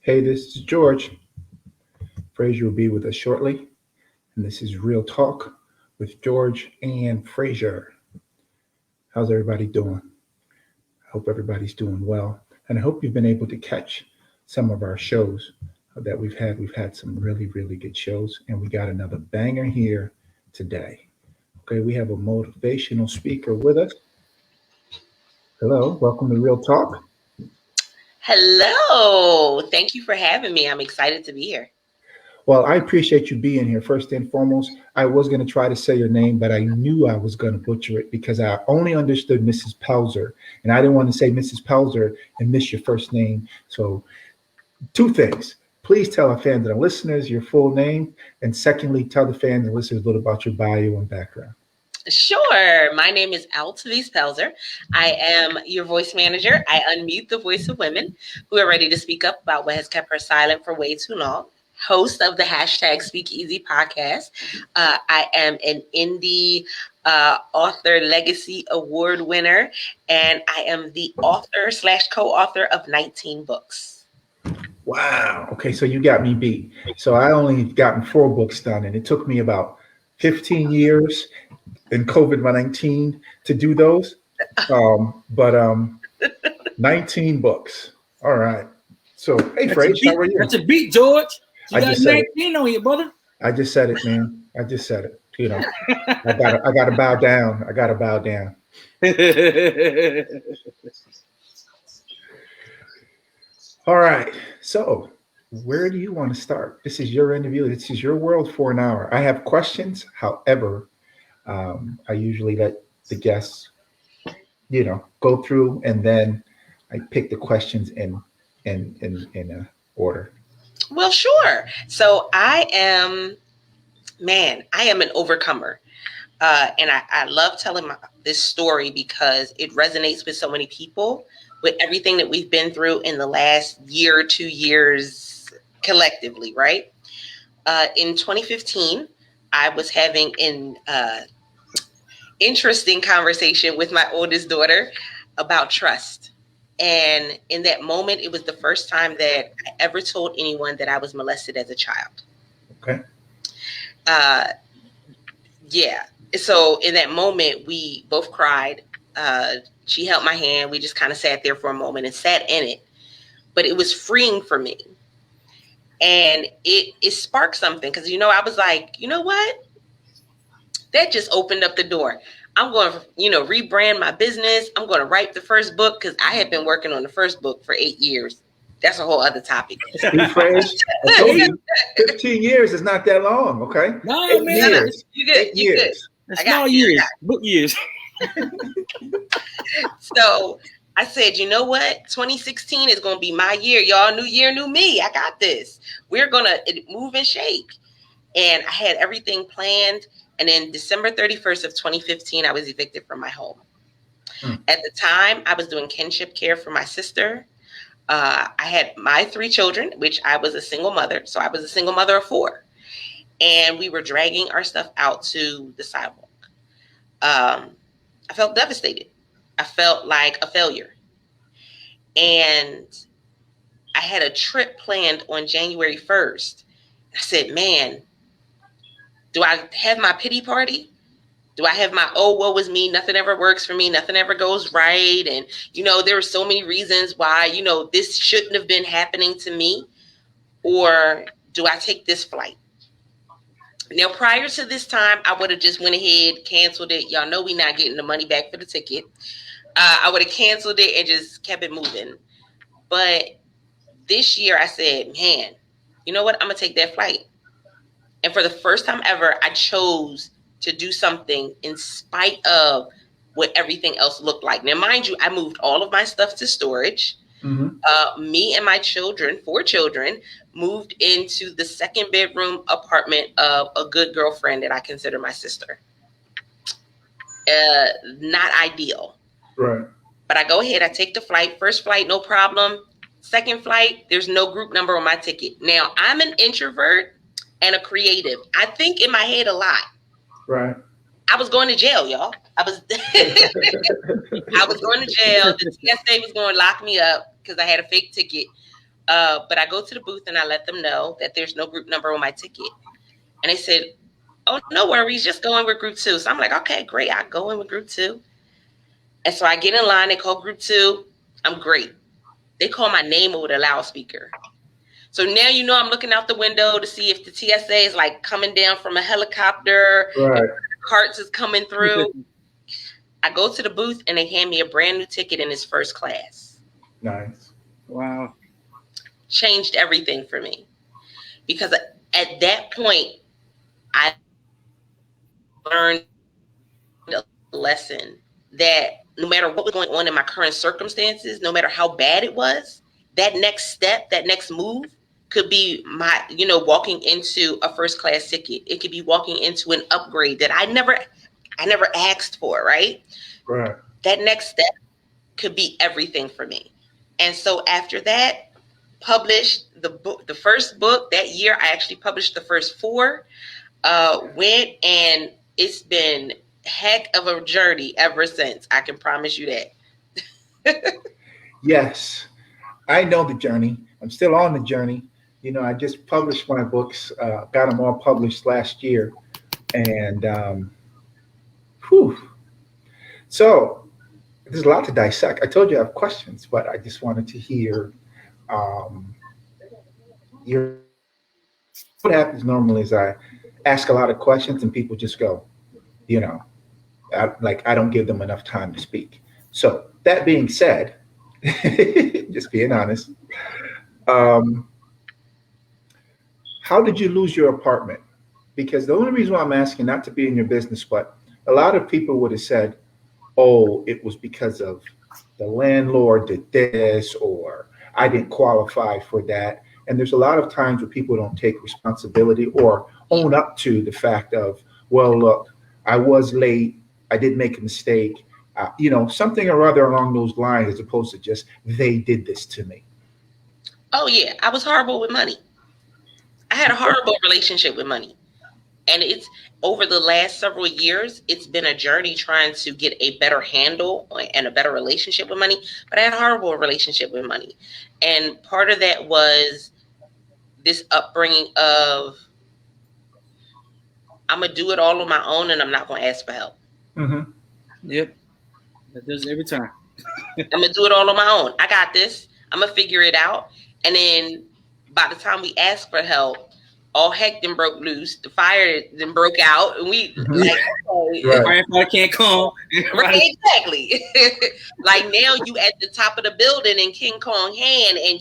Hey, this is George. Frazier will be with us shortly, and this is Real Talk with George and Frazier. How's everybody doing? I hope everybody's doing well, and I hope you've been able to catch some of our shows that we've had. We've had some really, really good shows, and we got another banger here today. Okay, we have a motivational speaker with us. Hello, welcome to Real Talk. Hello. Thank you for having me. I'm excited to be here. Well, I appreciate you being here. First and foremost, I was going to try to say your name, but I knew I was going to butcher it because I only understood Mrs. Pelzer, and I didn't want to say Mrs. Pelzer and miss your first name. So, two things. Please tell our fans and our listeners your full name, and secondly, tell the fans and listeners a little about your bio and background. Sure. My name is Altovise Pelzer. I am your voice manager. I unmute the voice of women who are ready to speak up about what has kept her silent for way too long. Host of the hashtag Speakeasy podcast. I am an indie author legacy award winner, and I am the author / co-author of 19 books. Wow. Okay, so you got me beat. So I only gotten 4 books done, and it took me about 15 years in COVID-19 to do those. But 19 books. All right. So, hey, Frage, how are you? That's a beat, George. You I got just said it. 19 on you, brother. I just said it, man. I just said it. I gotta bow down. I gotta bow down. All right. So, where do you want to start? This is your interview. This is your world for an hour. I have questions. However, I usually let the guests, go through, and then I pick the questions in order. Well, sure. So I am an overcomer. And I love telling this story because it resonates with so many people with everything that we've been through in the last year, 2 years collectively, right? In 2015, I was having an interesting conversation with my oldest daughter about trust. And in that moment, it was the first time that I ever told anyone that I was molested as a child. Okay. Yeah. So in that moment, we both cried. She held my hand. We just kind of sat there for a moment and sat in it. But it was freeing for me. And it sparked something because, I was like, you know what? That just opened up the door. I'm going to, rebrand my business. I'm going to write the first book because I had been working on the first book for 8 years. That's a whole other topic. I told you, 15 years is not that long, okay? No, 8 man. years. You good. 8 You good. years. That's small years, book years. So I said, you know what? 2016 is going to be my year. Y'all, new year, new me. I got this. We're going to move and shake. And I had everything planned. And then December 31st of 2015, I was evicted from my home. At the time, I was doing kinship care for my sister. I had my 3 children, which I was a single mother. So I was a single mother of 4. And we were dragging our stuff out to the sidewalk. I felt devastated. I felt like a failure. And I had a trip planned on January 1st. I said, man, do I have my pity party? Do I have my, oh, woe is me, nothing ever works for me, nothing ever goes right? And, there were so many reasons why, this shouldn't have been happening to me. Or do I take this flight? Now, prior to this time, I would have just went ahead, canceled it. Y'all know we not getting the money back for the ticket. I would have canceled it and just kept it moving. But this year I said, man, you know what? I'm going to take that flight. And for the first time ever, I chose to do something in spite of what everything else looked like. Now, mind you, I moved all of my stuff to storage. Mm-hmm. Me and my children, 4 children, moved into the 2nd bedroom apartment of a good girlfriend that I consider my sister. Not ideal. Right. But I go ahead, I take the flight. First flight, no problem. Second flight, there's no group number on my ticket. Now, I'm an introvert and a creative. I think in my head a lot. Right. I was going to jail, y'all. I was going to jail. The TSA was going to lock me up because I had a fake ticket. But I go to the booth and I let them know that there's no group number on my ticket. And they said, oh, no worries, just go in with group 2. So I'm like, okay, great. I go in with group 2. And so I get in line. They call group 2. I'm great. They call my name over the loudspeaker. So now I'm looking out the window to see if the TSA is like coming down from a helicopter. Right. Carts is coming through. I go to the booth and they hand me a brand new ticket and it's first class. Nice. Wow. Changed everything for me. Because at that point, I learned a lesson that no matter what was going on in my current circumstances, no matter how bad it was, that next step, that next move could be my, walking into a first class ticket. It could be walking into an upgrade that I never asked for, right? Right. That next step could be everything for me. And so after that, published the first book that year. I actually published the first 4. Went, and it's been heck of a journey ever since. I can promise you that. Yes, I know the journey. I'm still on the journey. I just published my books, got them all published last year. And so there's a lot to dissect. I told you I have questions, but I just wanted to hear your. What happens normally is I ask a lot of questions and people just go, I don't give them enough time to speak. So that being said, just being honest, how did you lose your apartment? Because the only reason why I'm asking, not to be in your business, but a lot of people would have said, oh, it was because of the landlord did this, or I didn't qualify for that. And there's a lot of times where people don't take responsibility or own up to the fact of, well, look, I was late. I did make a mistake, something or other along those lines, as opposed to just, they did this to me. Oh, yeah. I was horrible with money. I had a horrible relationship with money. And it's over the last several years, it's been a journey trying to get a better handle and a better relationship with money. But I had a horrible relationship with money. And part of that was this upbringing of, I'm going to do it all on my own and I'm not going to ask for help. Mm-hmm. Yep. That does it every time. I'm going to do it all on my own. I got this. I'm going to figure it out. And then by the time we ask for help, all heck then broke loose. The fire then broke out. And we Right. Can't come. Right, exactly. Like now you at the top of the building in King Kong hand and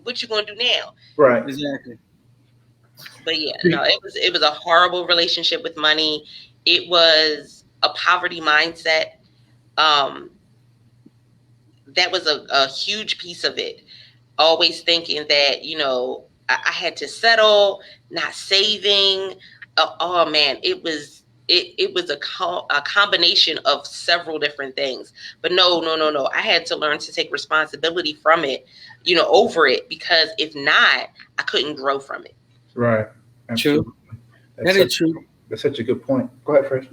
what you going to do now? Right. Exactly. But yeah, no, it was a horrible relationship with money. It was a poverty mindset. That was a huge piece of it. Always thinking that, I had to settle, not saving. Oh man, it was a combination of several different things. But no. I had to learn to take responsibility from it, over it, because if not, I couldn't grow from it. Right. True. That is true. That's such a good point. Go ahead, Fred.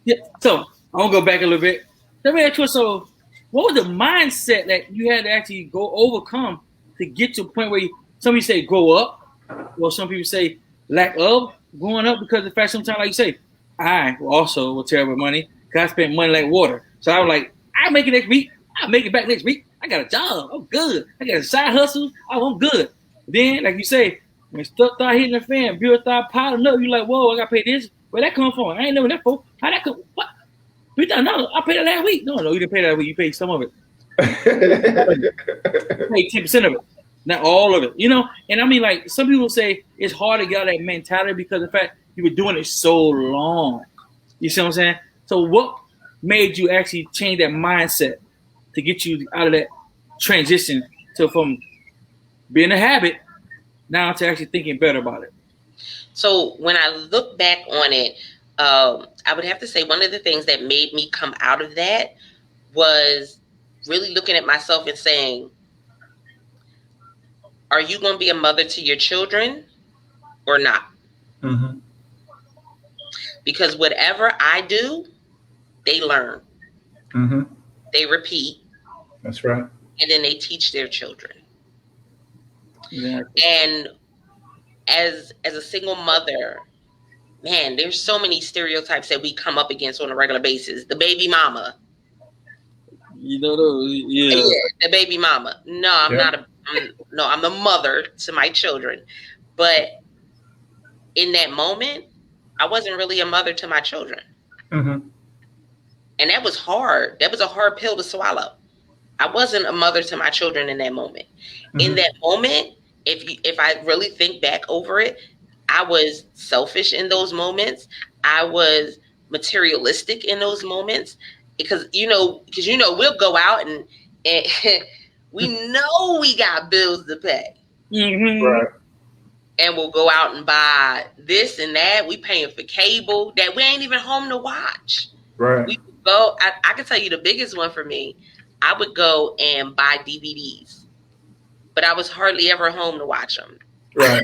Yeah. So I want to go back a little bit. Let me ask you, so what was the mindset that you had to actually go overcome to get to a point where some people say grow up, or some people say lack of growing up, because the fact sometimes, like you say, I also was terrible with money because I spent money like water. So I was like, I'll make it next week. I'll make it back next week. I got a job. I'm good. I got a side hustle. Oh, I'm good. Then, like you say, when stuff start hitting the fan, bills start piling up, you like, whoa, I got to pay this. Where that come from? I ain't knowing that for. How that come? What? $3,000. I paid that last week. No, you didn't pay that last week. You paid some of it. You paid 10% of it. Not all of it, And I mean, like, some people say it's hard to get out of that mentality because of the fact you were doing it so long. You see what I'm saying? So what made you actually change that mindset to get you out of that transition to from being a habit now to actually thinking better about it? So when I look back on it, I would have to say one of the things that made me come out of that was really looking at myself and saying, are you going to be a mother to your children or not? Mm-hmm. Because whatever I do, they learn. Mm-hmm. They repeat. That's right. And then they teach their children. Exactly. And as a single mother, man, there's so many stereotypes that we come up against on a regular basis. The baby mama. You know those, yeah. Yeah, the baby mama. No, I'm Yeah. not I'm the mother to my children. But in that moment, I wasn't really a mother to my children. Mm-hmm. And that was hard. That was a hard pill to swallow. I wasn't a mother to my children in that moment. Mm-hmm. In that moment, if I really think back over it, I was selfish in those moments. I was materialistic in those moments because we'll go out and we know we got bills to pay. Mm-hmm. Right. And we'll go out and buy this and that. We paying for cable that we ain't even home to watch. Right. We would go. I can tell you the biggest one for me. I would go and buy DVDs, but I was hardly ever home to watch them. Right.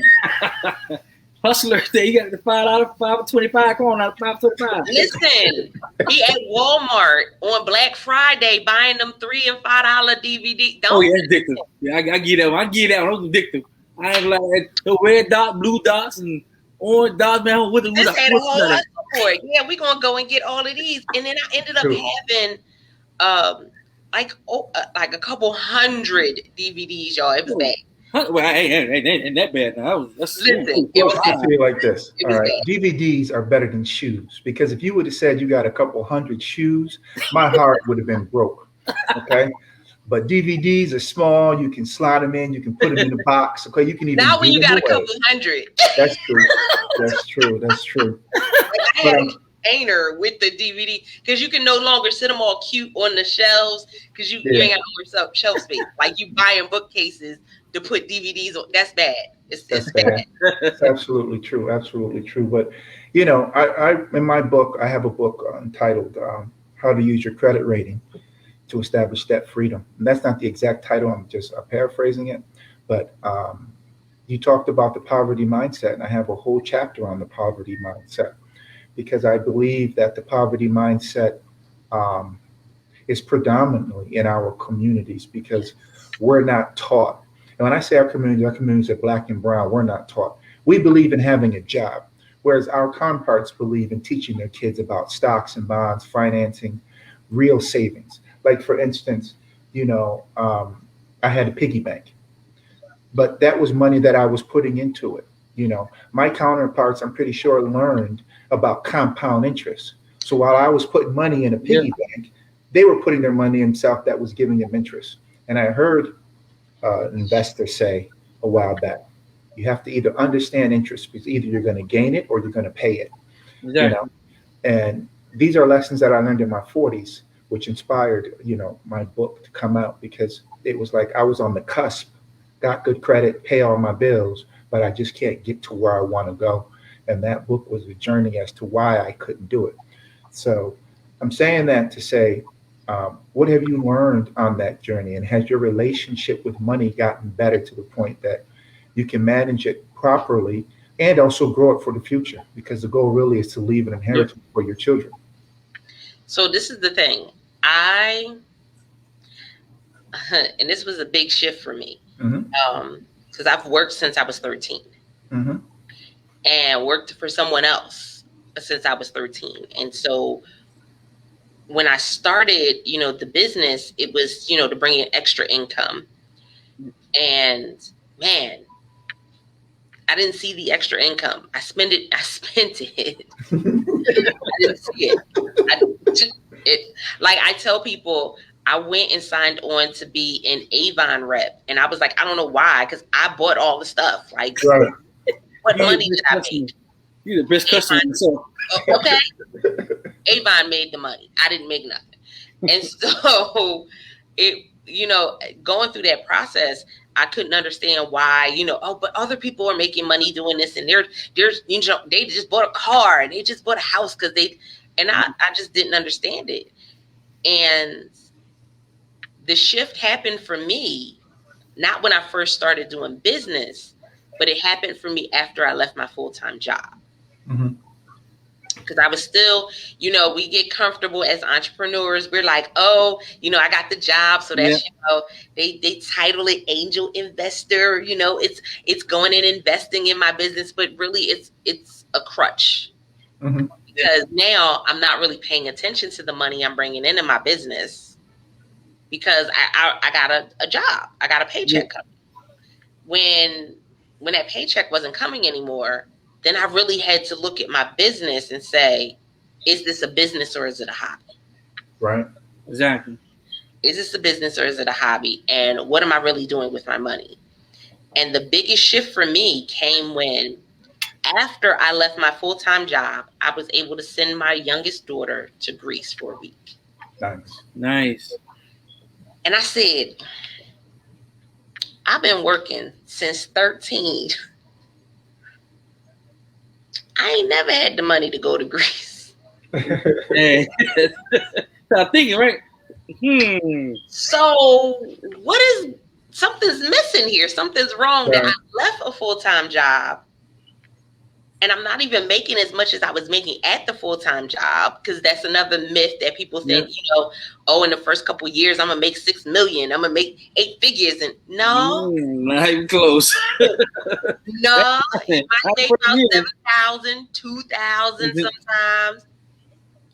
Hustler, you got the $5.25. Come on, now $5.25. Listen, be at Walmart on Black Friday buying them $3 and $5 DVD. Oh yeah, it's addictive. Yeah, I get that one. I get that one. Those addictive. I ain't like the red dot, blue dots, and orange dots, man. With This had a whole hustle for it. Yeah, we're gonna go and get all of these, and then I ended up having like a couple hundred DVDs, y'all. It was bad. Well, ain't that bad now. Listen, it was I'll bad. tell you like this. It All was right, bad. DVDs are better than shoes because if you would have said you got a couple hundred shoes, my heart would have been broke. Okay, but DVDs are small. You can slide them in. You can put them in a box. Okay, you can even Now when you give got them a away. couple hundred, That's true. That's true. That's true. I had a container with the DVD because you can no longer sit them all cute on the shelves because you ain't got no more shelf space. Like you buying bookcases to put DVDs on. That's bad. It's bad. It's absolutely true. Absolutely true. But you know, I in my book, I have a book entitled "How to Use Your Credit Rating to Establish Debt Freedom." And that's not the exact title. I'm just paraphrasing it. But you talked about the poverty mindset, and I have a whole chapter on the poverty mindset because I believe that the poverty mindset is predominantly in our communities because we're not taught. And when I say our communities are black and brown, we're not taught. We believe in having a job, whereas our counterparts believe in teaching their kids about stocks and bonds, financing, real savings. Like for instance, I had a piggy bank, but that was money that I was putting into it. My counterparts, I'm pretty sure, learned about compound interest. So while I was putting money in a piggy bank, they were putting their money in stuff that was giving them interest. And I heard an investor say a while back, you have to either understand interest because either you're going to gain it or you're going to pay it. Exactly. And these are lessons that I learned in my 40s, which inspired, my book to come out because it was like I was on the cusp, got good credit, pay all my bills, but I just can't get to where I want to go. And that book was a journey as to why I couldn't do it. So I'm saying that to say, what have you learned on that journey? And has your relationship with money gotten better to the point that you can manage it properly and also grow it for the future? Because the goal really is to leave an inheritance for your children. So this is the thing. And this was a big shift for me. Because I've worked since I was 13 and worked for someone else since I was 13. And so when I started, the business, it was, to bring in extra income. And man, I didn't see the extra income. I spent it. I didn't see it. Like I tell people, I went and signed on to be an Avon rep. And I was like, I don't know why, because I bought all the stuff. Like, what money did I make? You're the best customer. Okay. Avon made the money. I didn't make nothing. And so going through that process, I couldn't understand why, but other people are making money doing this and they just bought a car and they just bought a house I just didn't understand it. And the shift happened for me, not when I first started doing business, but it happened for me after I left my full-time job. because I was still, we get comfortable as entrepreneurs. We're like, oh, I got the job, so that's they title it angel investor. It's going and investing in my business, but really it's a crutch. Mm-hmm. Because now I'm not really paying attention to the money I'm bringing into my business because I got a job. I got a paycheck coming. When that paycheck wasn't coming anymore, then I really had to look at my business and say, is this a business or is it a hobby? Right. Exactly. Is this a business or is it a hobby? And what am I really doing with my money? And the biggest shift for me came when, after I left my full-time job, I was able to send my youngest daughter to Greece for a week. Nice. And I said, I've been working since 13. I ain't never had the money to go to Greece. Hey. I'm thinking, right? So something's missing here. Something's wrong that I left a full-time job. And I'm not even making as much as I was making at the full-time job, because that's another myth that people think, in the first couple of years, I'm going to make $6 million. I'm going to make 8 figures. And no. Not even close. No. I make about 7,000, 2,000 sometimes.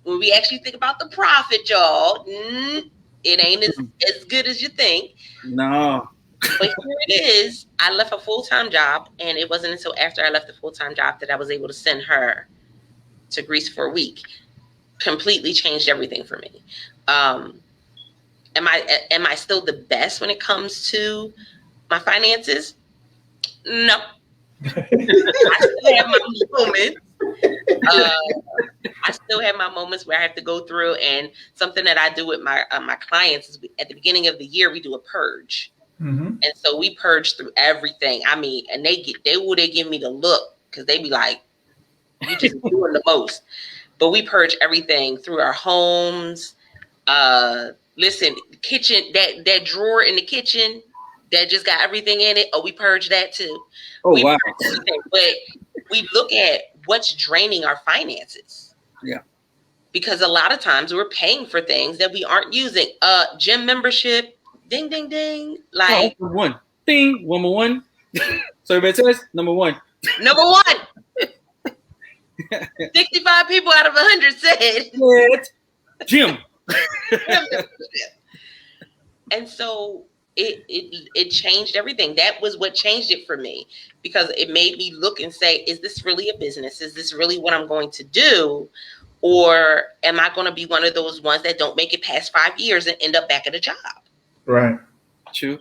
When we actually think about the profit, y'all, it ain't as good as you think. No. But here it is. I left a full-time job, and it wasn't until after I left the full-time job that I was able to send her to Greece for a week. Completely changed everything for me. Am I still the best when it comes to my finances? No. I still have my moments. I still have my moments where I have to go through, and something that I do with my clients is at the beginning of the year we do a purge. Mm-hmm. And so we purge through everything. I mean, and they give me the look, because they be like, you just doing the most. But we purge everything through our homes. Listen, kitchen, that drawer in the kitchen that just got everything in it. Oh, we purge that too. Oh, wow. But we look at what's draining our finances. Yeah. Because a lot of times we're paying for things that we aren't using. Gym membership. Ding, ding, ding. Like, number one. Ding. Number one. So everybody says number one. Number one. 65 people out of 100 said. What? Gym. And so it changed everything. That was what changed it for me, because it made me look and say, is this really a business? Is this really what I'm going to do? Or am I going to be one of those ones that don't make it past 5 years and end up back at a job? Right. True.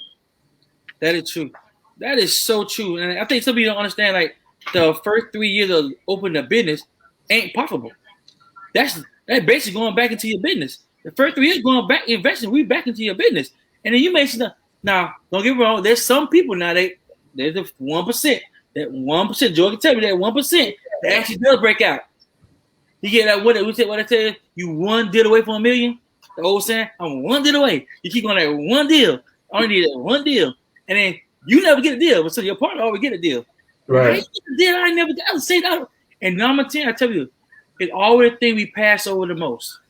That is true. That is so true. And I think some people don't understand, like, the first 3 years of opening a business ain't profitable. That's basically going back into your business. The first 3 years going back, investing back into your business. And then you mentioned, now, don't get me wrong, there's some people now, there's the 1%. That 1%, Joe can tell me that 1% that actually does break out. You get that, what I tell you, you one deal away from $1 million. The old saying, I'm one deal away. You keep on that one deal. I only need that one deal. And then you never get a deal, but so your partner always get a deal. Right. I get a deal, I never get to say that. And number 10, I tell you, it's always the thing we pass over the most.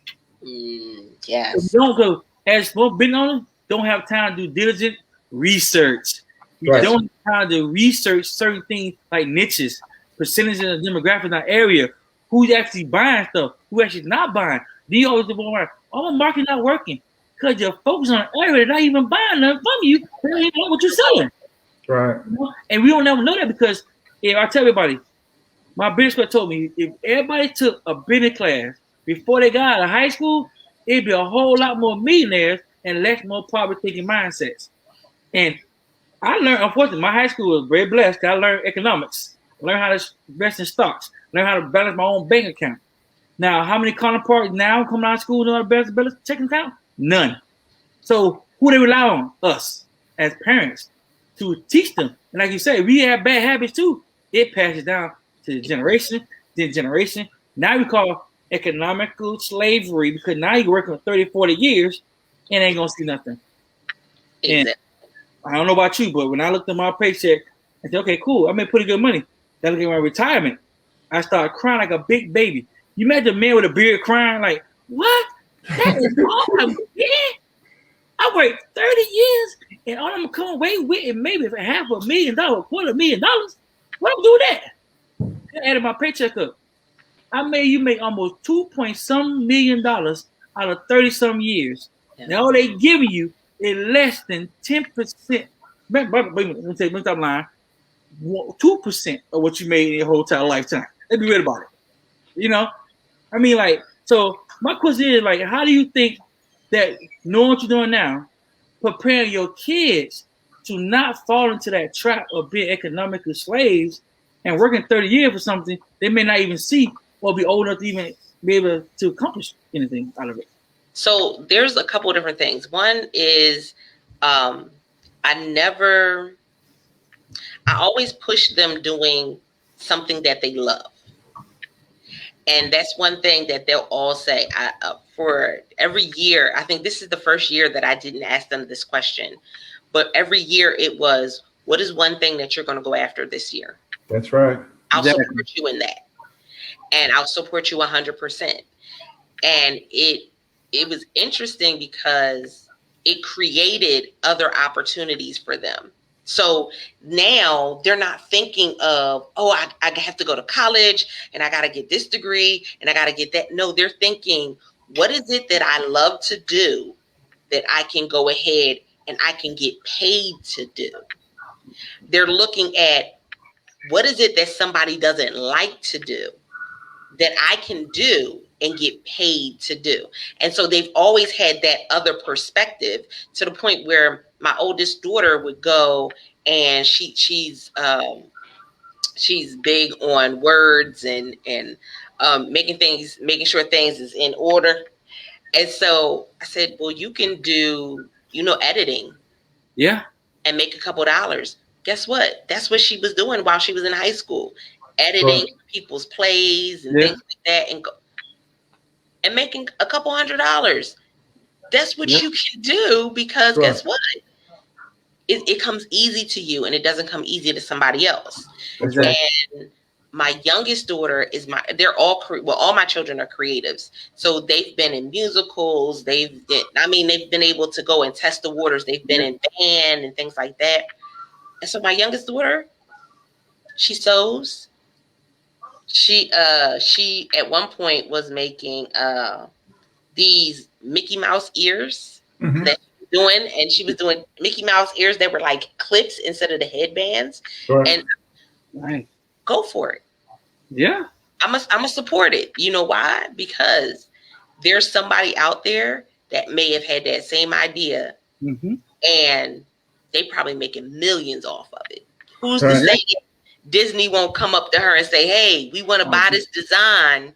Yes. We don't go, as small business owners, don't have time to do diligent research. You don't have time to research certain things like niches, percentages of the demographics in our area, who's actually buying stuff, who actually not buying. Do you always go around? Oh, my market not working because you're focused on an area that's not even buying nothing from you. They don't even know what you're selling. Right. You know? And we don't never know that, because if I tell everybody, my business coach told me, if everybody took a business class before they got out of high school, it'd be a whole lot more millionaires and less more poverty-thinking mindsets. And I learned, unfortunately, my high school was very blessed. I learned economics, learned how to invest in stocks, learned how to balance my own bank account. Now, how many counterparts now coming out of school know how to balance checking account? None. So who they rely on? Us as parents to teach them. And like you say, we have bad habits too. It passes down to the generation, then generation. Now we call economical slavery, because now you're working for 30, 40 years and ain't gonna see nothing. Exactly. And I don't know about you, but when I looked at my paycheck, I said, okay, cool, I made pretty good money. Then I look at my retirement, I started crying like a big baby. You met the man with a beard crying like, what? That is all I'm getting? I worked 30 years and all I'm gonna come away with is maybe $500,000, $250,000. What I'm do with that? I added my paycheck up. I made you make almost $2 million out of 30-some years. Yeah. And all they giving you is less than 10%. Let me stop lying. 2% of what you made in your whole entire lifetime. Let's be real about it. You know? I mean, like, so my question is, like, how do you think that knowing what you're doing now, preparing your kids to not fall into that trap of being economically slaves and working 30 years for something they may not even see or be old enough to even be able to accomplish anything out of it? So there's a couple of different things. One is I always push them doing something that they love. And that's one thing that they'll all say. For every year, I think this is the first year that I didn't ask them this question, but every year it was, what is one thing that you're going to go after this year? That's right. I'll support you in that. And I'll support you 100%. And it was interesting because it created other opportunities for them. So now they're not thinking of, oh, I have to go to college and I got to get this degree and I got to get that. No, they're thinking, what is it that I love to do that I can go ahead and I can get paid to do? They're looking at, what is it that somebody doesn't like to do that I can do and get paid to do? And so they've always had that other perspective, to the point where my oldest daughter would go and she's big on words and making sure things is in order. And so I said, well, you can do, editing. Yeah. And make a couple $. Guess what? That's what she was doing while she was in high school, editing people's plays and things like that, and making a couple $100. That's what you can do, because guess what? It comes easy to you, and it doesn't come easy to somebody else. Right. And my youngest daughter all my children are creatives. So they've been in musicals. They've been able to go and test the waters. They've been in band and things like that. And so my youngest daughter, she sews. She at one point was making these Mickey Mouse ears that she was doing, and she was doing Mickey Mouse ears that were like clips instead of the headbands. Right. And go for it. Yeah. I'm gonna support it. You know why? Because there's somebody out there that may have had that same idea, and they probably making millions off of it. Who's to say Disney won't come up to her and say, hey, we want to buy this design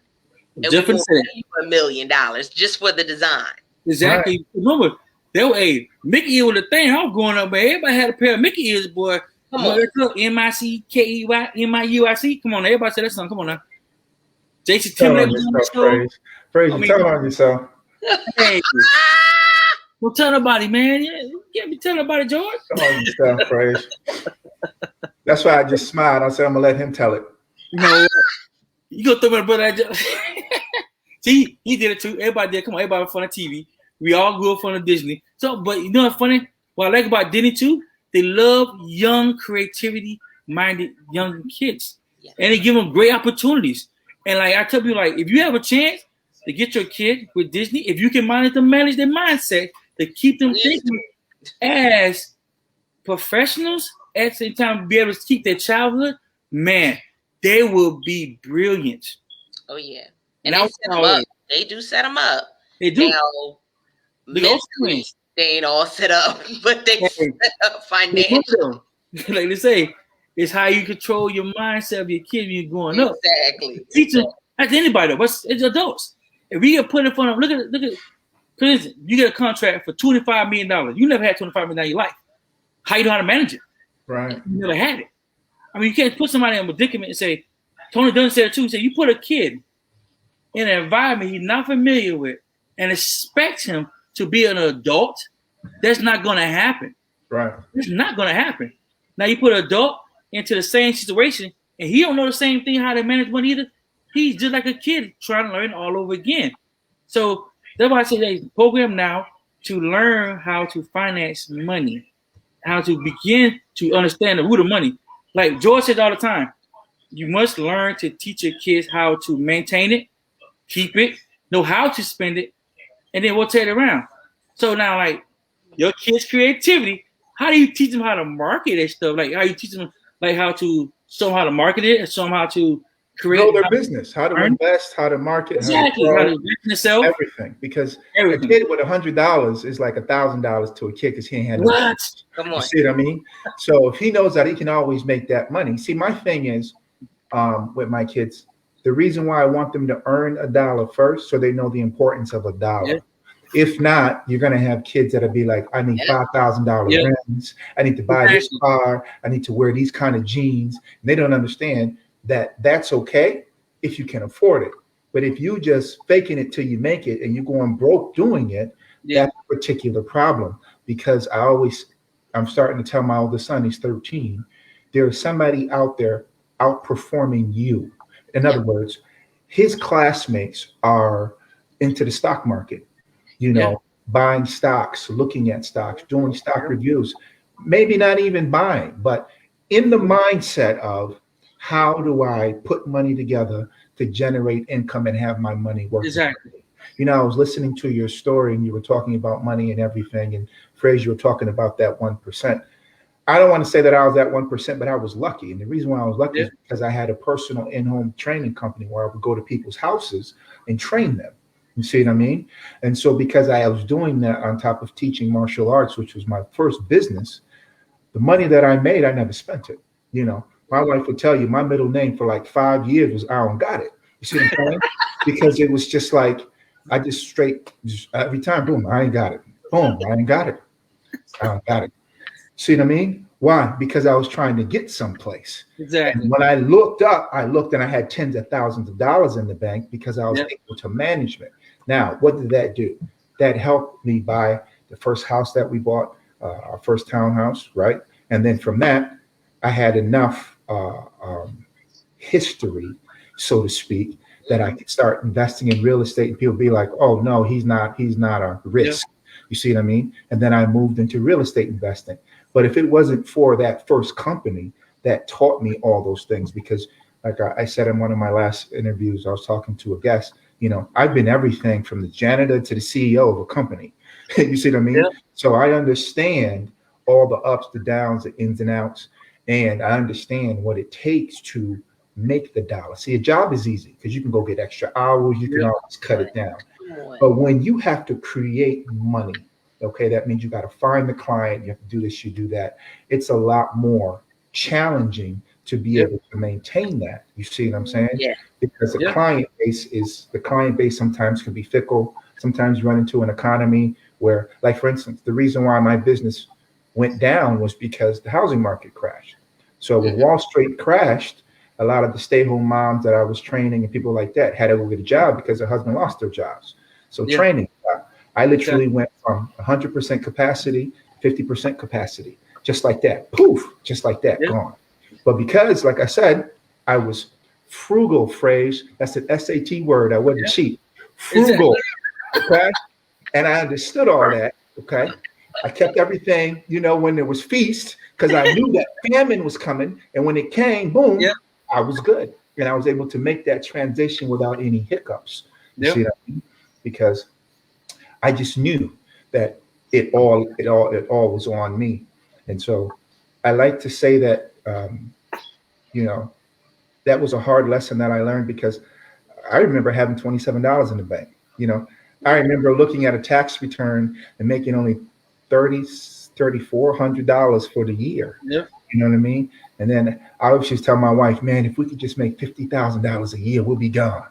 and we will pay you $1 million just for the design. Exactly. Right. Remember, Mickey ear was a thing. I was growing up, man. Everybody had a pair of Mickey ears, boy. Come on. M-I-C-K-E-Y, M-I-U-I-C. Come on, everybody say that song. Come on now. Jason Timberlake was on the show. Praise, tell on yourself. Hey. Don't tell nobody, man. You can't be telling nobody, George. Tell on yourself, Praise. That's why I just smiled. I said, I'm going to let him tell it. You know, you go throw my brother. See, he did it too. Everybody did. Come on, everybody was fun on TV. We all grew up fun of Disney. So, but you know what's funny? What I like about Disney too, they love young, creativity-minded young kids. Yeah. And they give them great opportunities. And like I tell people, like, if you have a chance to get your kid with Disney, if you can manage their mindset, to keep them thinking as professionals, at the same time be able to keep their childhood, man, they will be brilliant. Oh yeah, and they do set them up. They do. Now, mentally, they ain't all set up, but they set up financially. Like they say, it's how you control your mindset of your kid when you're growing up. Exactly. Teach them. That's anybody though. It's adults. If we get put in front of look at. For instance, you get a contract for $25 million. You never had $25 million in your life. How you know how to manage it? Right. You never had it. I mean, you can't put somebody in a predicament and say, Tony Dunn said it too. He said, you put a kid in an environment he's not familiar with and expect him to be an adult, that's not going to happen. Right. It's not going to happen. Now you put an adult into the same situation and he don't know the same thing how to manage money either. he's just like a kid trying to learn all over again. So that's why I say they program now to learn how to finance money, how to begin to understand the root of money. Like George says all the time, you must learn to teach your kids how to maintain it, keep it, know how to spend it, and then rotate it around. So now, like your kids' creativity, how do you teach them how to market that stuff? Like how you teach them like how to show them how to market it, and show them how to create Grow their business, how to invest, how to market, exactly how to invest in itself, everything. Because everything. a kid with $100 is like $1,000 to a kid because he ain't had no. What? Come You on. see what I mean? So if he knows that he can always make that money. See, my thing is with my kids, the reason why I want them to earn $1 first, so they know the importance of $1. Yeah. If not, you're gonna have kids that'll be like, I need $5,000 Yeah. rents. I need to buy this car. I need to wear these kind of jeans. And they don't understand that that's okay if you can afford it. But if you just faking it till you make it and you're going broke doing it, Yeah. that's a particular problem. Because I'm starting to tell my oldest son, he's 13, there's somebody out there outperforming you. In other words, his classmates are into the stock market, buying stocks, looking at stocks, doing stock reviews, maybe not even buying, but in the mindset of how do I put money together to generate income and have my money work? Exactly. I was listening to your story and you were talking about money and everything. And Fraser, you were talking about that 1%. I don't want to say that I was that 1%, but I was lucky. And the reason why I was lucky is because I had a personal in-home training company where I would go to people's houses and train them. You see what I mean? And so because I was doing that on top of teaching martial arts, which was my first business, the money that I made, I never spent it. My wife would tell you my middle name for like 5 years was I don't got it. You see what I'm saying? Because it was just like, I just every time, boom, I ain't got it. Boom, I ain't got it. I don't got it. See what I mean? Why? Because I was trying to get someplace. Exactly. And when I looked and I had tens of thousands of dollars in the bank because I was able to manage it. Now, what did that do? That helped me buy the first house that we bought, our first townhouse, right? And then from that, I had enough history, so to speak, that I could start investing in real estate, and people be like, "Oh no, he's not a risk." You see what I mean? And then I moved into real estate investing. But if it wasn't for that first company that taught me all those things, because like I said in one of my last interviews, I was talking to a guest, I've been everything from the janitor to the CEO of a company. You see what I mean? Yeah. So I understand all the ups, the downs, the ins and outs, and I understand what it takes to make the dollar. See, a job is easy because you can go get extra hours, you can always cut it down. But when you have to create money, okay, that means you got to find the client, you have to do this, you do that. It's a lot more challenging to be able to maintain that. You see what I'm saying? Yeah. Because the client base sometimes can be fickle. Sometimes you run into an economy where, like for instance, the reason why my business went down was because the housing market crashed. So when Wall Street crashed, a lot of the stay-home moms that I was training and people like that had to go get a job because their husband lost their jobs. So training, I literally went from 100% capacity, 50% capacity, just like that. Poof, just like that, gone. But because, like I said, I was frugal, phrase. That's an SAT word. I wasn't cheap. Frugal, okay? And I understood all that, okay? I kept everything, when there was feast, because I knew that famine was coming. And when it came, boom, I was good. And I was able to make that transition without any hiccups. You see what I mean? Because I just knew that it all was on me. And so I like to say that, that was a hard lesson that I learned, because I remember having $27 in the bank. I remember looking at a tax return and making only $3,400 for the year. Yeah. You know what I mean? And then I always just tell my wife, man, if we could just make $50,000 a year, we'll be gone.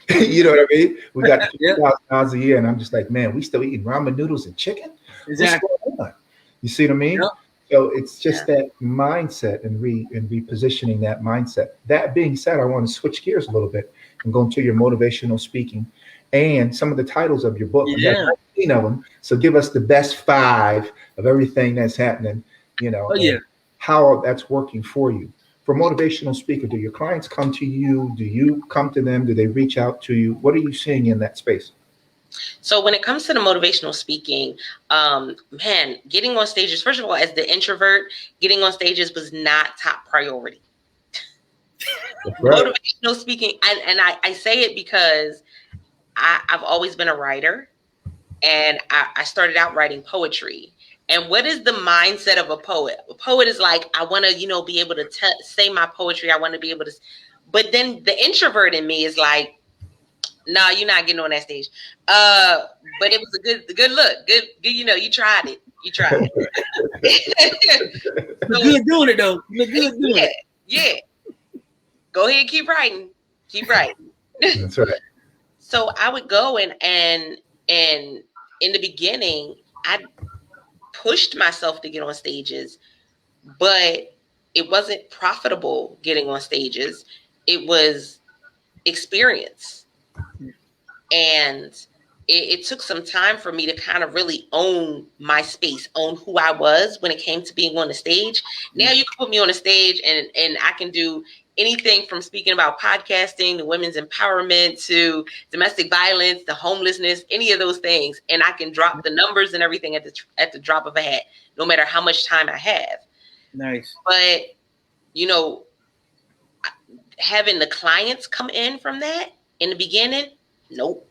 You know what I mean? We got $50,000 a year, and I'm just like, man, we still eating ramen noodles and chicken? Exactly. What's going on? You see what I mean? Yeah. So it's just that mindset and repositioning that mindset. That being said, I want to switch gears a little bit and go into your motivational speaking and some of the titles of your book. Yeah. We got 19 of them. So give us the best 5 of everything that's happening, and how that's working for you. for motivational speaker, do your clients come to you? Do you come to them? Do they reach out to you? What are you seeing in that space? So when it comes to the motivational speaking, man, getting on stages, first of all, as the introvert, getting on stages was not top priority. Right. Motivational speaking, and I say it because I've always been a writer, and I started out writing poetry. And what is the mindset of a poet? A poet is like, I want to, be able to say my poetry. I want to be able to, but then the introvert in me is like, no, you're not getting on that stage. But it was a good look. Good, you tried it. You tried it. So, good doing it though. You look good doing it. Yeah. Go ahead and keep writing. Keep writing. That's right. So I would go and in the beginning, I pushed myself to get on stages, but it wasn't profitable getting on stages. It was experience. And it took some time for me to kind of really own my space, own who I was when it came to being on the stage. Now you can put me on a stage and I can do anything from speaking about podcasting to women's empowerment to domestic violence, to homelessness, any of those things. And I can drop the numbers and everything at the drop of a hat, no matter how much time I have. Nice. But, having the clients come in from that in the beginning, nope.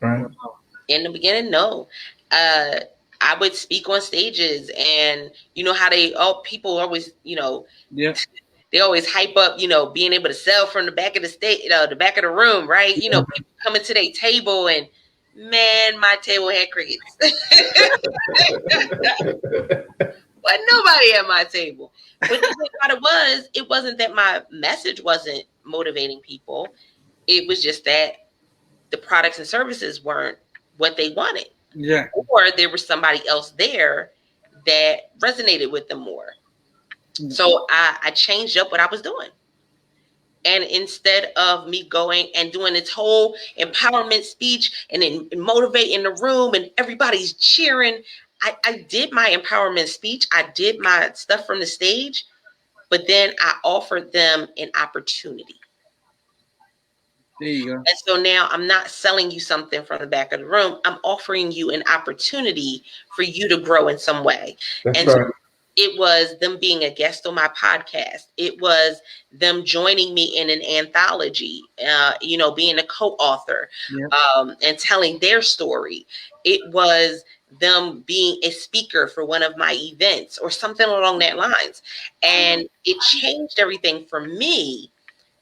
Right. In the beginning, no. I would speak on stages, and how people always, yeah, they always hype up, being able to sell from the back of the stage, the back of the room, right? People coming to their table, and man, my table had crickets. But nobody at my table. But the thing about it wasn't that my message wasn't motivating people. It was just that the products and services weren't what they wanted. Yeah. Or there was somebody else there that resonated with them more. Mm-hmm. So I changed up what I was doing. And instead of me going and doing this whole empowerment speech and then motivating the room and everybody's cheering, I did my empowerment speech. I did my stuff from the stage, but then I offered them an opportunity. There you go. And so now I'm not selling you something from the back of the room. I'm offering you an opportunity for you to grow in some way. That's and right. So it was them being a guest on my podcast. It was them joining me in an anthology, being a co-author, and telling their story. It was them being a speaker for one of my events or something along that lines. And it changed everything for me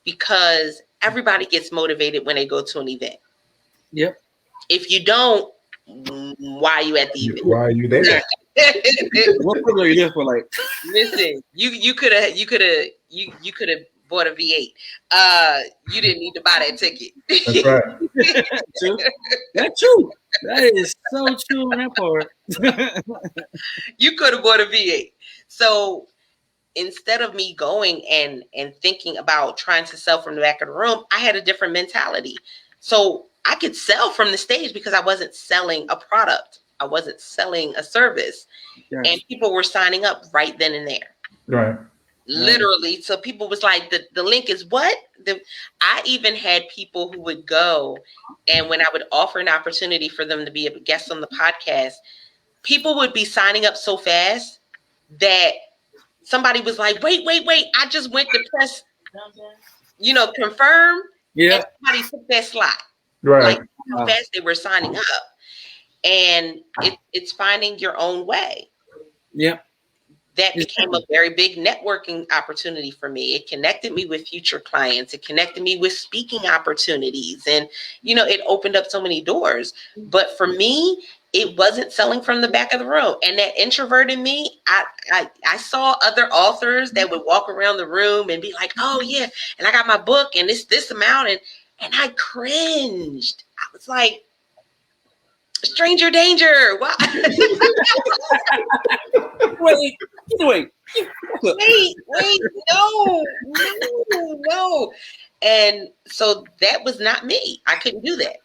because everybody gets motivated when they go to an event. Yep. If you don't, why are you at the event? Why are you there? What are you there for? Like, listen, you could have bought a V8. You didn't need to buy that ticket. That's right. True. That's true. That is so true on that part. You could have bought a V8. So instead of me going and thinking about trying to sell from the back of the room, I had a different mentality. So I could sell from the stage because I wasn't selling a product. I wasn't selling a service. Yes. And people were signing up right then and there. Right. Literally. So people was like, the link is what? I even had people who would go, and when I would offer an opportunity for them to be a guest on the podcast, people would be signing up so fast that somebody was like, wait. I just went to press, confirm. Yeah. And somebody took that slot. Right. Like how fast they were signing up. And it's finding your own way. Yeah. That became a very big networking opportunity for me. It connected me with future clients. It connected me with speaking opportunities. And, it opened up so many doors. But for me, it wasn't selling from the back of the room. And that introvert in me, I saw other authors that would walk around the room and be like, oh, yeah, and I got my book and it's this amount. And I cringed. I was like, stranger danger. Wow. Wait. No. And so that was not me. I couldn't do that.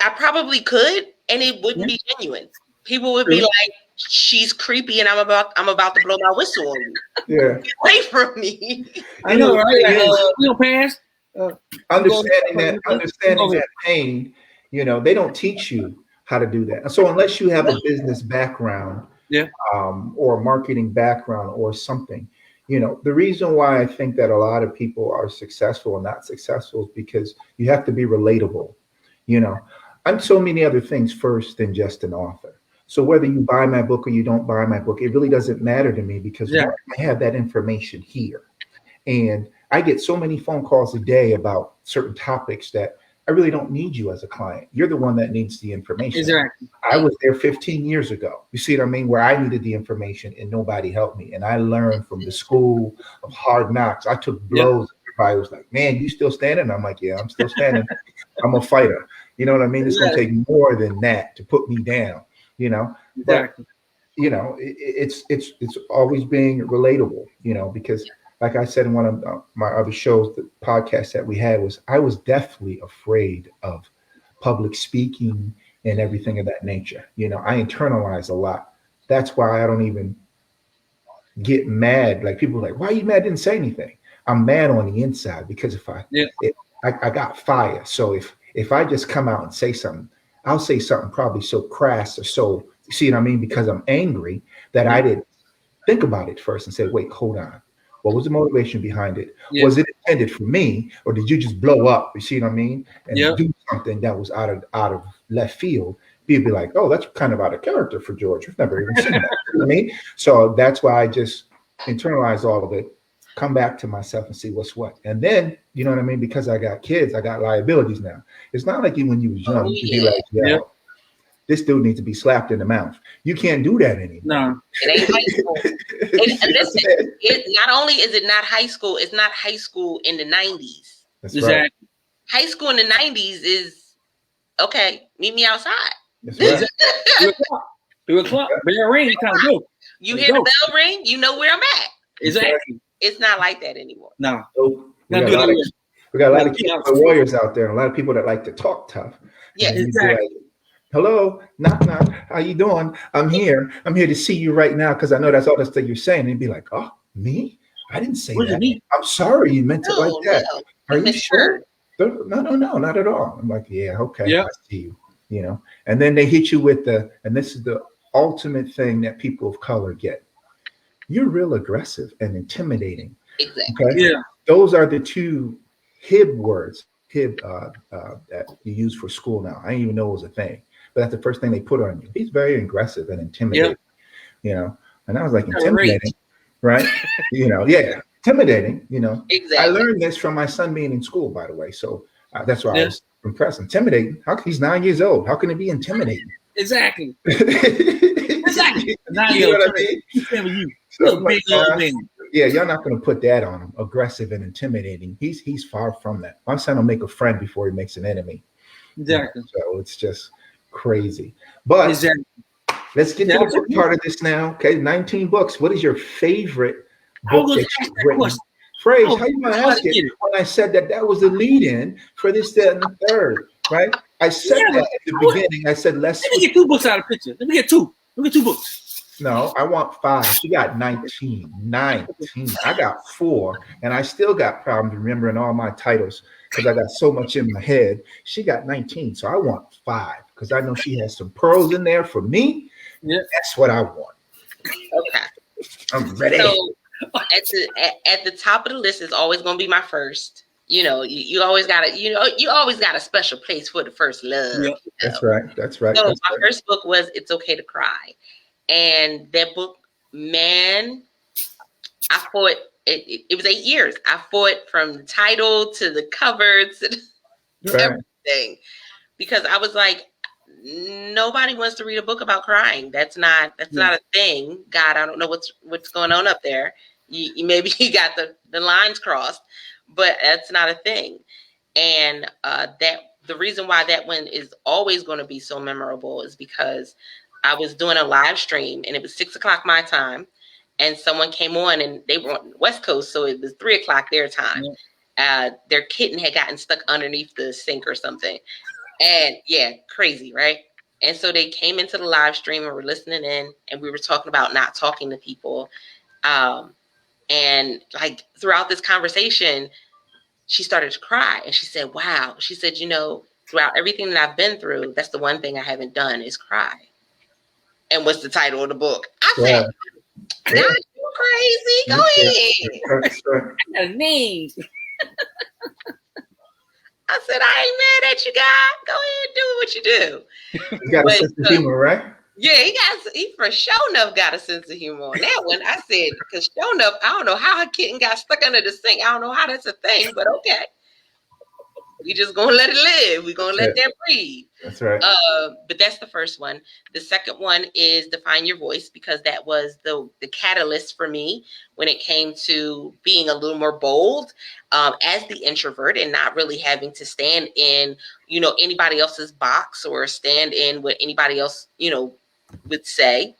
I probably could, and it wouldn't be genuine. People would be like, she's creepy and I'm about to blow my whistle on you. Yeah. Get away from me. I know, right? We don't pass. Understanding that pain, they don't teach you how to do that. And so unless you have a business background, Yeah. Or a marketing background or something, the reason why I think that a lot of people are successful and not successful is because you have to be relatable. I'm so many other things first than just an author. So whether you buy my book or you don't buy my book, it really doesn't matter to me because Yeah. I have that information here. And I get so many phone calls a day about certain topics that I really don't need you as a client. You're the one that needs the information. Exactly. I was there 15 years ago. You see what I mean? Where I needed the information and nobody helped me. And I learned from the school of hard knocks. I took blows. Yep. Everybody was like, man, you still standing? I'm like, yeah, I'm still standing. I'm a fighter. You know what I mean? It's going to take more than that to put me down, Exactly. But, it's always being relatable, because like I said in one of my other shows, the podcast that we had I was deathly afraid of public speaking and everything of that nature. I internalize a lot. That's why I don't even get mad. Like people are like, why are you mad? I didn't say anything. I'm mad on the inside because if I got fire. So if I just come out and say something, I'll say something probably so crass or so, you see what I mean? Because I'm angry that I didn't think about it first and say, wait, hold on. What was the motivation behind it? Yeah. Was it intended for me, or did you just blow up? You see what I mean? And do something that was out of left field. People be like, oh, that's kind of out of character for George. We've never even seen that. You know what I mean? So that's why I just internalize all of it, come back to myself and see what's what. And then, you know what I mean? Because I got kids, I got liabilities now. It's not like when you was young, you could be like, this dude needs to be slapped in the mouth. You can't do that anymore. No, it ain't high school. And listen, not only is it not high school, it's not high school in the 90s. That's right. High school in the 90s is, okay, meet me outside. That's right. 2:00, bell ring, you kind of go. You hear the bell ring, you know where I'm at. Exactly. It's not like that anymore. No. We got a lot of warriors out there and a lot of people that like to talk tough. Yeah, exactly. Hello, knock, knock. How you doing? I'm here to see you right now because I know that's all the stuff you're saying. And you'd be like, oh, me? I didn't say that. I'm sorry you meant it like that. No. Are you sure? No, not at all. I'm like, yeah, okay, I see you. And then they hit you with and this is the ultimate thing that people of color get. You're real aggressive and intimidating. Exactly. Okay? Yeah. Those are the two HIB words, that you use for school now. I didn't even know it was a thing. But that's the first thing they put on you. He's very aggressive and intimidating, And I was like, intimidating, right? Intimidating, Exactly. I learned this from my son being in school, by the way. So that's why I was impressed. Intimidating. He's 9 years old. How can it be intimidating? Exactly. Exactly. 9 years old. Yeah, you're not going to put that on him. Aggressive and intimidating. He's far from that. My son will make a friend before he makes an enemy. Exactly. So it's just crazy. But let's get to the book part of this now. Okay, 19 books. What is your favorite book that you've written? Phrase, how you want to ask it when I said that was the lead-in for this, that, and the third, right? I said that at the beginning. I said, let me get 2 books out of the picture. Let me get 2 books. No, I want 5. She got 19. I got 4, and I still got problems remembering all my titles because I got so much in my head. She got 19, so I want 5 because I know she has some pearls in there for me. Yeah, that's what I want. Okay, I'm ready. So at the top of the list is always going to be my first. You always got you always got a special place for the first love. Yep. That's right. So my first book was It's Okay to Cry. And that book, man, I fought. It was 8 years. I fought from the title to the cover to everything because I was like, nobody wants to read a book about crying. That's not a thing. God, I don't know what's going on up there. You maybe you got the lines crossed, but that's not a thing. And the reason why that one is always going to be so memorable is because I was doing a live stream and it was 6:00 my time, and someone came on and they were on the West Coast, so it was 3:00 their time. Their kitten had gotten stuck underneath the sink or something, and crazy, right? And so they came into the live stream and were listening in, and we were talking about not talking to people. And like throughout this conversation, she started to cry, and she said, wow, she said, throughout everything that I've been through, that's the one thing I haven't done is cry. And what's the title of the book? I said, God, you crazy. Go ahead. I said, I ain't mad at you, God. Go ahead and do what you do. You got a sense of humor, right? Yeah, he for sure enough got a sense of humor on that one. I said, because sure enough, I don't know how a kitten got stuck under the sink. I don't know how that's a thing, but okay. We just gonna let it live. We're gonna let that breathe. That's right. But that's the first one. The second one is Define Your Voice, because that was the catalyst for me when it came to being a little more bold as the introvert and not really having to stand in, anybody else's box or stand in what anybody else, would say.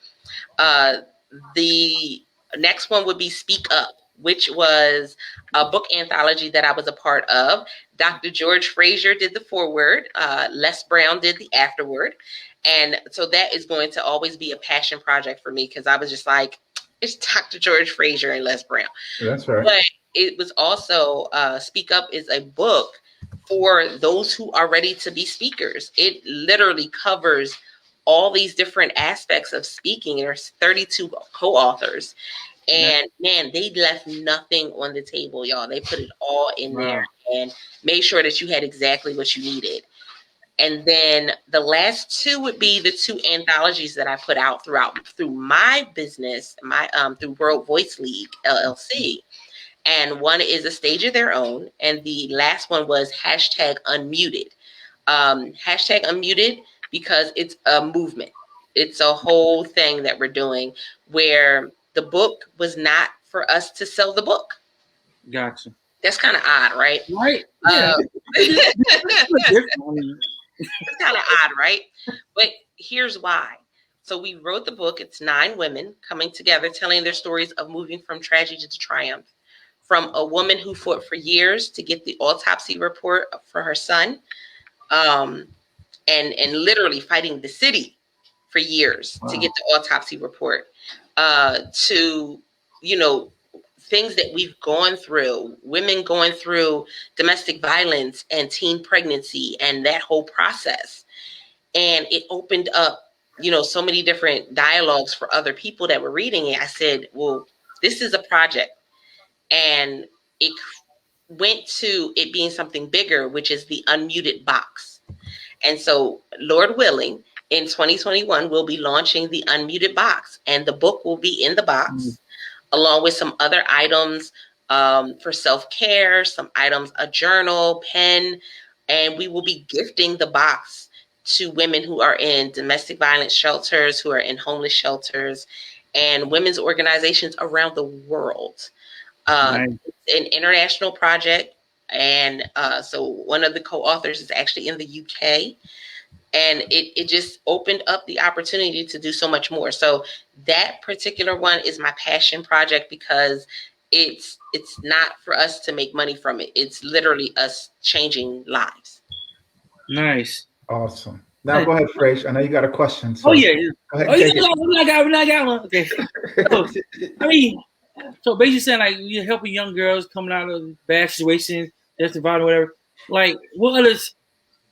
The next one would be Speak Up, which was a book anthology that I was a part of. Dr. George Frazier did the foreword. Les Brown did the afterword. And so that is going to always be a passion project for me, because I was just like, it's Dr. George Frazier and Les Brown. That's right. But it was also, Speak Up is a book for those who are ready to be speakers. It literally covers all these different aspects of speaking. There's 32 co-authors. And man, they left nothing on the table, y'all. They put it all in there and made sure that you had exactly what you needed. And then the last two would be the two anthologies that I put out through my business, through World Voice League, LLC. And one is A Stage of Their Own. And the last one was #Unmuted. #Unmuted because it's a movement. It's a whole thing that we're doing where the book was not for us to sell the book. Gotcha. That's kind of odd, right? Right. Yeah. It's kind of odd, right? But here's why. So we wrote the book. It's 9 women coming together, telling their stories of moving from tragedy to triumph. From a woman who fought for years to get the autopsy report for her son, and literally fighting the city for years to get the autopsy report, to, things that we've gone through, women going through domestic violence and teen pregnancy and that whole process. And it opened up, so many different dialogues for other people that were reading it. I said, well, this is a project. And it went to it being something bigger, which is the Unmuted box. And so, Lord willing, in 2021, we'll be launching the Unmuted box, and the book will be in the box, along with some other items for self-care, some items, a journal, pen, and we will be gifting the box to women who are in domestic violence shelters, who are in homeless shelters, and women's organizations around the world. It's an international project, and so one of the co-authors is actually in the UK, and it just opened up the opportunity to do so much more. So that particular one is my passion project, because it's not for us to make money from it. It's literally us changing lives. Nice. Awesome. Now go ahead, Frazier. I know you got a question. So go ahead. I got one. Okay. So basically saying like you're helping young girls coming out of bad situations, just or whatever. Like, what other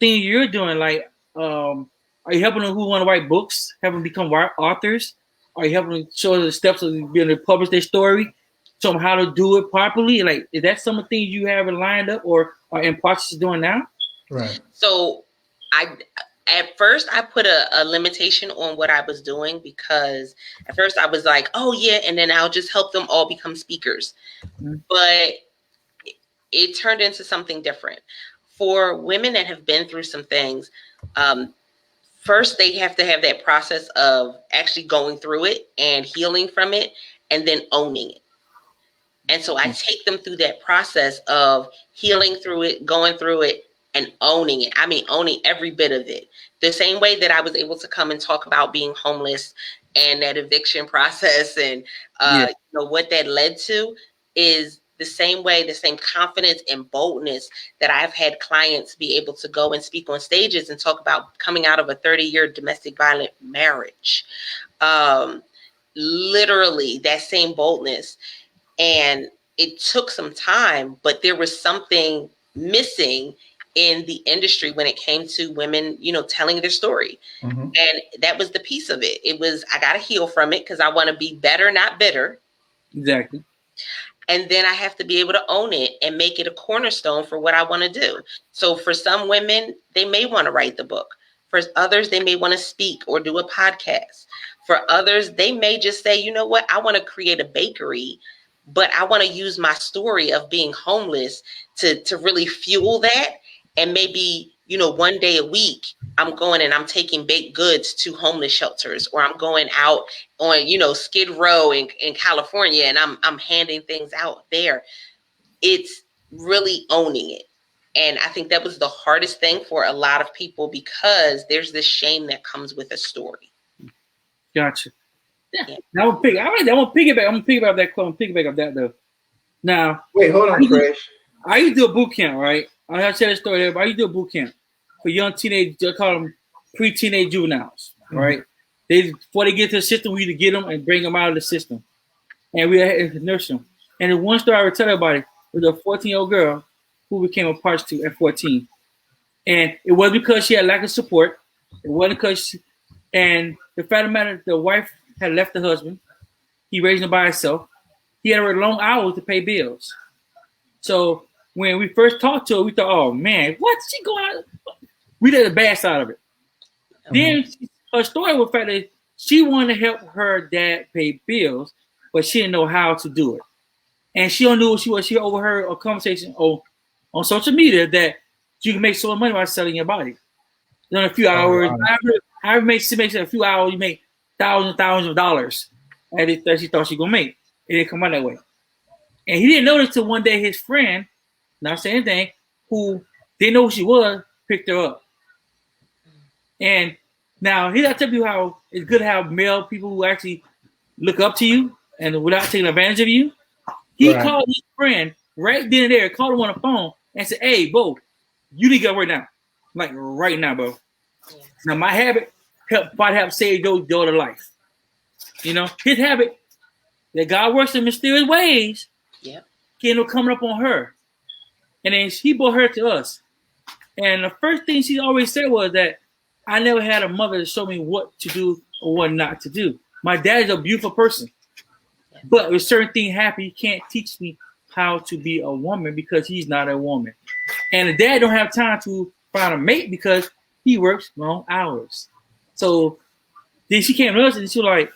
thing you're doing? Like, are you helping them who want to write books, helping them become authors? Are you helping them show the steps of being able to publish their story, show them how to do it properly? Like, is that some of the things you have lined up or are in process of doing now? Right. So at first I put a limitation on what I was doing, because at first I was like, oh yeah, and then I'll just help them all become speakers. Mm-hmm. But it turned into something different. For women that have been through some things, first they have to have that process of actually going through it and healing from it and then owning it. And so I take them through that process of healing through it, going through it, and owning it. I mean, owning every bit of it. The same way that I was able to come and talk about being homeless and that eviction process and what that led to, is the same way, the same confidence and boldness that I've had clients be able to go and speak on stages and talk about coming out of a 30-year domestic violent marriage. Literally that same boldness. And it took some time, but there was something missing in the industry when it came to women, telling their story. Mm-hmm. And that was the piece of it. It was, I got to heal from it because I want to be better, not bitter. Exactly. And then I have to be able to own it and make it a cornerstone for what I want to do. So for some women, they may want to write the book. For others, they may want to speak or do a podcast. For others, they may just say, you know what, I want to create a bakery, but I want to use my story of being homeless to really fuel that. And maybe, one day a week, I'm going and I'm taking baked goods to homeless shelters, or I'm going out on, Skid Row in California, and I'm handing things out there. It's really owning it. And I think that was the hardest thing for a lot of people, because there's this shame that comes with a story. Gotcha. Yeah. Now I'm gonna piggyback that quote. I'm piggyback of that though. Now, wait, hold on, Fresh. I used to do a boot camp, right? I have to tell the story there, but I used to do a boot camp for young teenage. They call them pre-teenage juveniles, right? Before they get to the system, we need to get them and bring them out of the system, and we had to nurse them. And the one story I would tell everybody was a 14-year-old girl who became a prostitute at 14, and it wasn't because she had lack of support. It wasn't because and the fact of the matter, the wife had left the husband. He raised him by himself. He had to work long hours to pay bills. So when we first talked to her, we thought, oh man, what's she going on? We did the bad side of it. Then her story was the fact that she wanted to help her dad pay bills, but she didn't know how to do it. And she don't know what she was. She overheard a conversation on social media that you can make so much money by selling your body. In a few hours, however makes a few hours, you make thousands of dollars that she thought she gonna make. It didn't come out that way. And he didn't notice till one day his friend, not saying anything, who didn't know who she was, picked her up. And now here's I tell you how it's good to have male people who actually look up to you and without taking advantage of you. He called his friend right then and there, called him on the phone and said, "Hey, Bo, you need to go right now. Like right now, bro." Now my habit help save your daughter's life. His habit that God works in mysterious ways. Yeah. He ended up coming up on her. And then he brought her to us. And the first thing she always said was that I never had a mother to show me what to do or what not to do. My dad is a beautiful person. But if certain things happen, he can't teach me how to be a woman because he's not a woman. And the dad don't have time to find a mate because he works long hours. So then she came to us and she was like,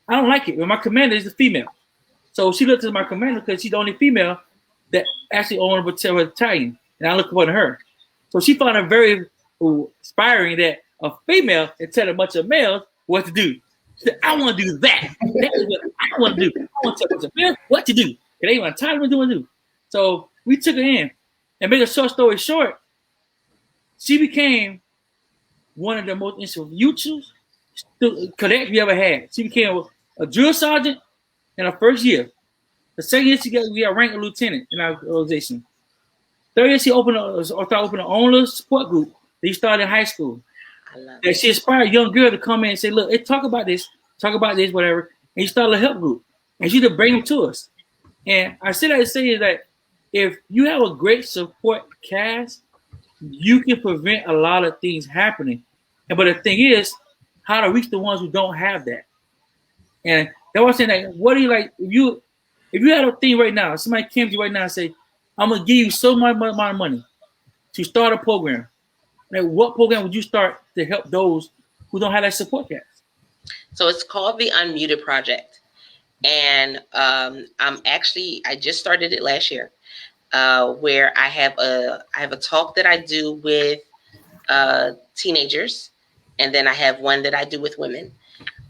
I don't like it. Well, my commander is a female. So she looked at my commander because she's the only female that actually owned a battalion. And I look upon her. So she found it very inspiring that a female can tell a bunch of males what to do. She said, I want to do that. That is what I want to do. I want to tell a bunch of males what to do. It ain't my time to do what to do. So we took her in. And make a short story short, she became one of the most influential cadets we ever had. She became a drill sergeant in her first year. The second year she got ranked a lieutenant in our organization. Third year she started opening her own little support group that she started in high school. And she inspired young girls to come in and say, look, talk about this, whatever. And she started a help group. And she just bring them to us. And I say that to say is that if you have a great support cast, you can prevent a lot of things happening. But the thing is, how to reach the ones who don't have that. And that's why I'm saying that, what do you like, if you had a thing right now, somebody came to you right now and say, I'm going to give you so much amount of money to start a program. Like, what program would you start to help those who don't have that support cast? So it's called the Unmuted Project. And I just started it last year, where I have a talk that I do with teenagers, and then I have one that I do with women.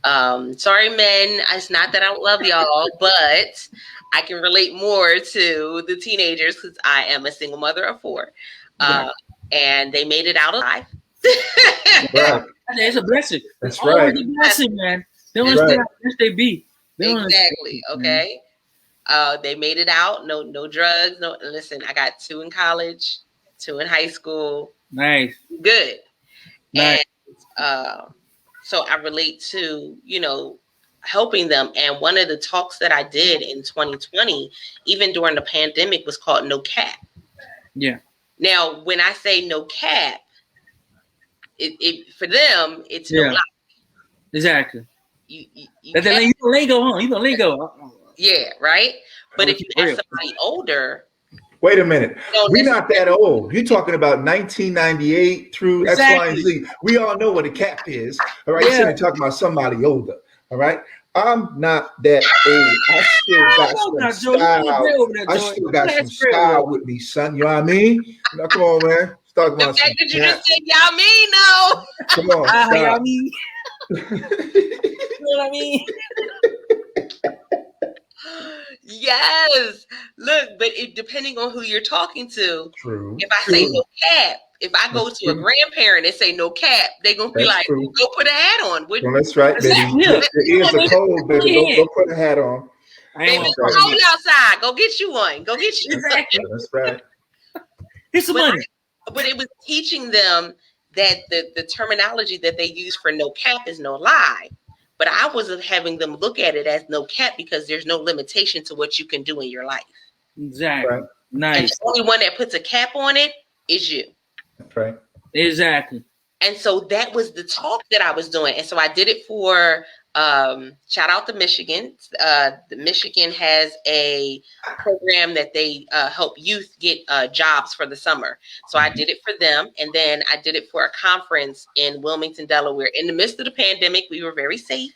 Sorry, men, it's not that I don't love y'all, but I can relate more to the teenagers because I am a single mother of 4. And they made it out alive. Right. It's a blessing. That's right. It's a blessing, man. They don't understand how blessed they be. Exactly. Okay. They made it out. No drugs. No, listen, I got 2 in college, 2 in high school. Nice. Good. Nice. And so I relate to, helping them. And one of the talks that I did in 2020, even during the pandemic, was called No Cap. Yeah. Now, when I say no cap, it for them, it's no lie. Exactly. You lingo, huh? You know lingo. Yeah, right? But if you ask somebody older. Wait a minute. We're not that old. You're talking about 1998 through X, Y, and Z. We all know what a cap is. All right. Yeah. You're talking about somebody older. All right. I'm not that old. I still got some style. I still got some style with me, son. You know what I mean? Now, come on, man. Talk about the fact that you just said y'all mean, no. Come on. Y'all mean. You know what I mean? Yes. Look, but depending on who you're talking to, true. If I say no cap, if I go to a grandparent and say no cap, they're gonna be like, go put a hat on. Well, that's right, baby. Your ears are cold, baby. Go put a hat on. Baby, it's cold outside. Go get you one. Go get you one. That's right. Here's some money. But it was teaching them that the terminology that they use for no cap is no lie. But I wasn't having them look at it as no cap because there's no limitation to what you can do in your life. Exactly. Right. Nice. And the only one that puts a cap on it is you. That's right. Exactly. And so that was the talk that I was doing. And so I did it for, shout out to Michigan. The Michigan has a program that they help youth get jobs for the summer. So I did it for them. And then I did it for a conference in Wilmington, Delaware. In the midst of the pandemic, we were very safe.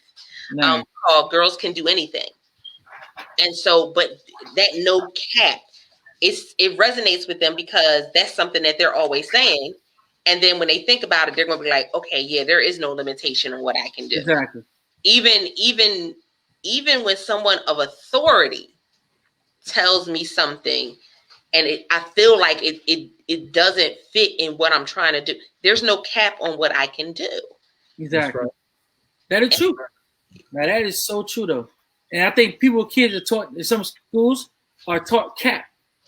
Nice. Called Girls Can Do Anything. And so, but that no cap, it resonates with them because that's something that they're always saying. And then when they think about it, they're going to be like, okay, yeah, there is no limitation on what I can do. Exactly. Even when someone of authority tells me something and I feel like it doesn't fit in what I'm trying to do, there's no cap on what I can do. Exactly. Right. That is true. Now that is so true though. And I think kids are taught in some schools are taught cap.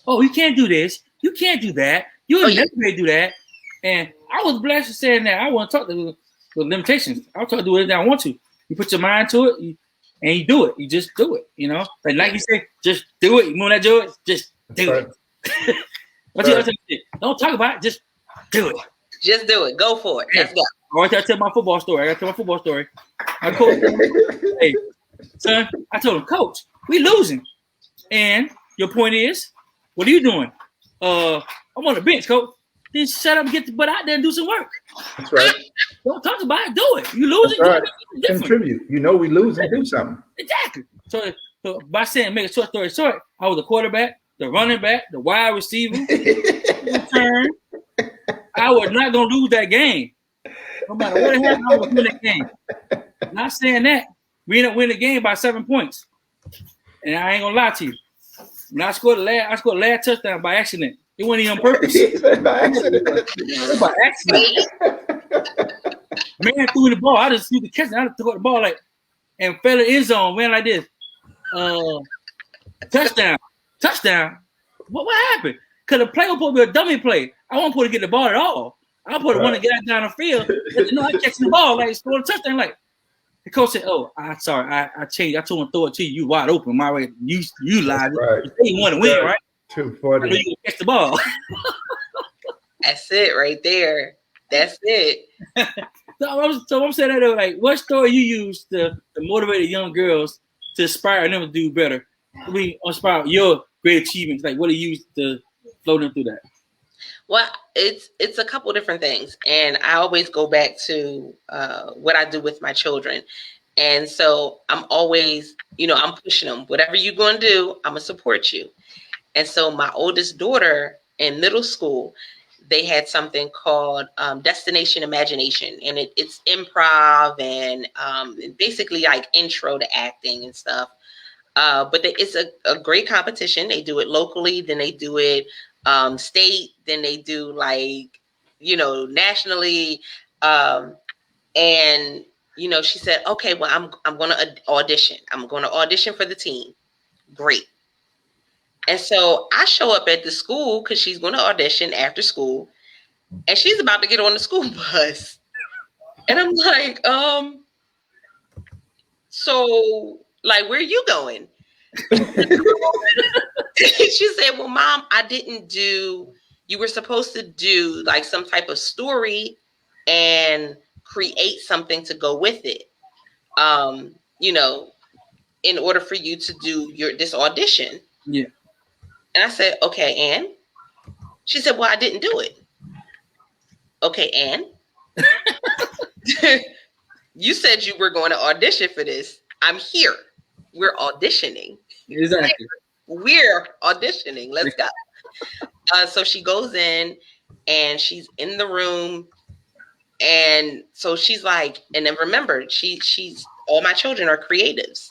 Oh, you can't do this. You can't do that. You'll never be able to do that. And I was blessed for saying that. I want to talk to the limitations. I'll talk to do anything I want to. You put your mind to it, and you do it. You just do it. You know, like you say, just do it. You want to do it? Just do it. Don't talk about it. Just do it. Just do it. Go for it. Let's go. I got to tell my football story. My coach, hey, son, I told him, Coach, we losing. And your point is, what are you doing? I'm on the bench, Coach. Then shut up and get the butt out there and do some work. That's right. Don't talk about it. Do it. You losing. Right. Contribute. You know we lose and do something. Exactly. So by saying make a short story short, I was the quarterback, the running back, the wide receiver, return. I was not going to lose that game. No matter what happened, I was going to win that game. Not saying that. We ended up winning the game by 7 points. And I ain't going to lie to you. When I scored the last touchdown by accident. It wasn't even on purpose. By accident. By accident. Man threw the ball. I just threw the catch. I just threw the ball and fell in the end zone. Man, like this. Touchdown. What happened? Because the play was supposed to be a dummy play. I wasn't supposed to get the ball at all. I was supposed to want to get out down the field. I catching the ball like scoring a touchdown. Like the coach said, "Oh, I'm sorry. I changed. I told him to throw it to you. You wide open. My way. You lied. Right. You want to win, right? 240. I know you can catch the ball." That's it right there. That's it. So I'm saying that like, what story you use to motivate young girls to inspire them to do better? Inspire your great achievements. Like, what do you use to flow them through that? Well, it's a couple different things, and I always go back to what I do with my children. And so I'm always, I'm pushing them. Whatever you're going to do, I'm gonna support you. And so my oldest daughter in middle school, they had something called Destination Imagination. And it's improv and basically like intro to acting and stuff. But it's a great competition. They do it locally, then they do it state, then they do nationally. And, she said, okay, well, I'm going to audition. I'm going to audition for the team. Great. And so I show up at the school because she's going to audition after school, and she's about to get on the school bus. And I'm like, so like, where are you going? She said, well, Mom, you were supposed to do like some type of story and create something to go with it. You know, in order for you to do this audition. Yeah. And I said, okay, Ann. She said, well, I didn't do it. Okay, Ann. You said you were going to audition for this. I'm here. We're auditioning. Exactly. We're auditioning. Let's go. So she goes in and she's in the room. And so she's like, and then remember, she's all my children are creatives.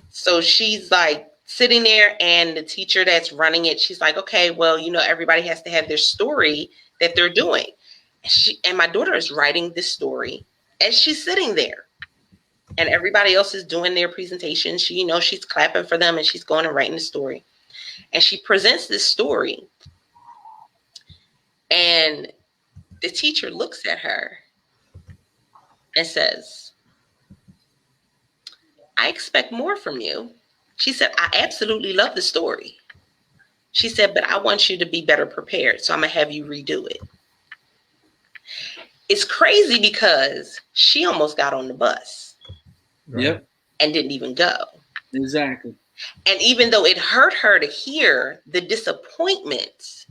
So she's like sitting there, and the teacher that's running it, she's like, okay, well, you know, everybody has to have their story that they're doing. And my daughter is writing this story as she's sitting there. And everybody else is doing their presentation. She, you know, she's clapping for them, and she's going and writing the story. And she presents this story. And the teacher looks at her and says, I expect more from you. She said, I absolutely love the story. She said, but I want you to be better prepared. So I'm going to have you redo it. It's crazy because she almost got on the bus. Yep. And didn't even go. Exactly. And even though it hurt her to hear the disappointment,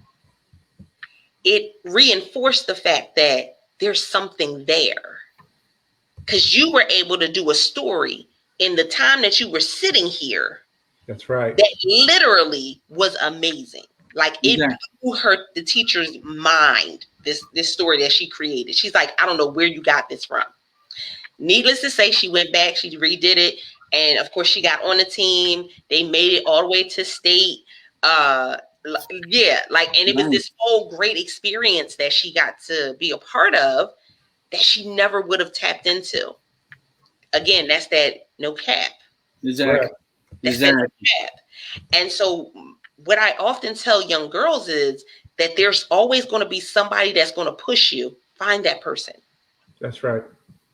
it reinforced the fact that there's something there. Because you were able to do a story in the time that you were sitting here. That's right. That literally was amazing. Like it blew the teacher's mind, this story that she created. She's like, I don't know where you got this from. Needless to say, she went back, she redid it. And of course, she got on the team. They made it all the way to state. And it was this whole great experience that she got to be a part of that she never would have tapped into. Again, that's that no cap. Exactly. That's that no cap. And so what I often tell young girls is that there's always going to be somebody that's going to push you. Find that person. That's right.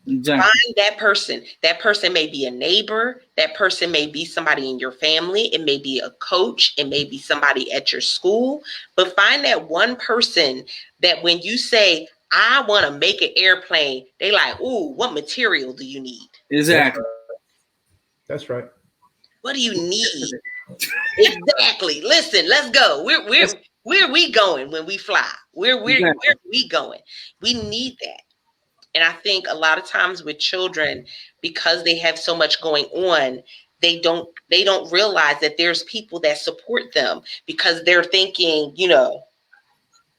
Exactly. Find that person. That person may be a neighbor. That person may be somebody in your family. It may be a coach. It may be somebody at your school. But find that one person that when you say, I want to make an airplane, they like, ooh, what material do you need? Exactly. That's right. What do you need? Exactly. Listen, let's go. Where are we going when we fly? Where are we going? We need that. And I think a lot of times with children, because they have so much going on, they don't realize that there's people that support them because they're thinking, you know,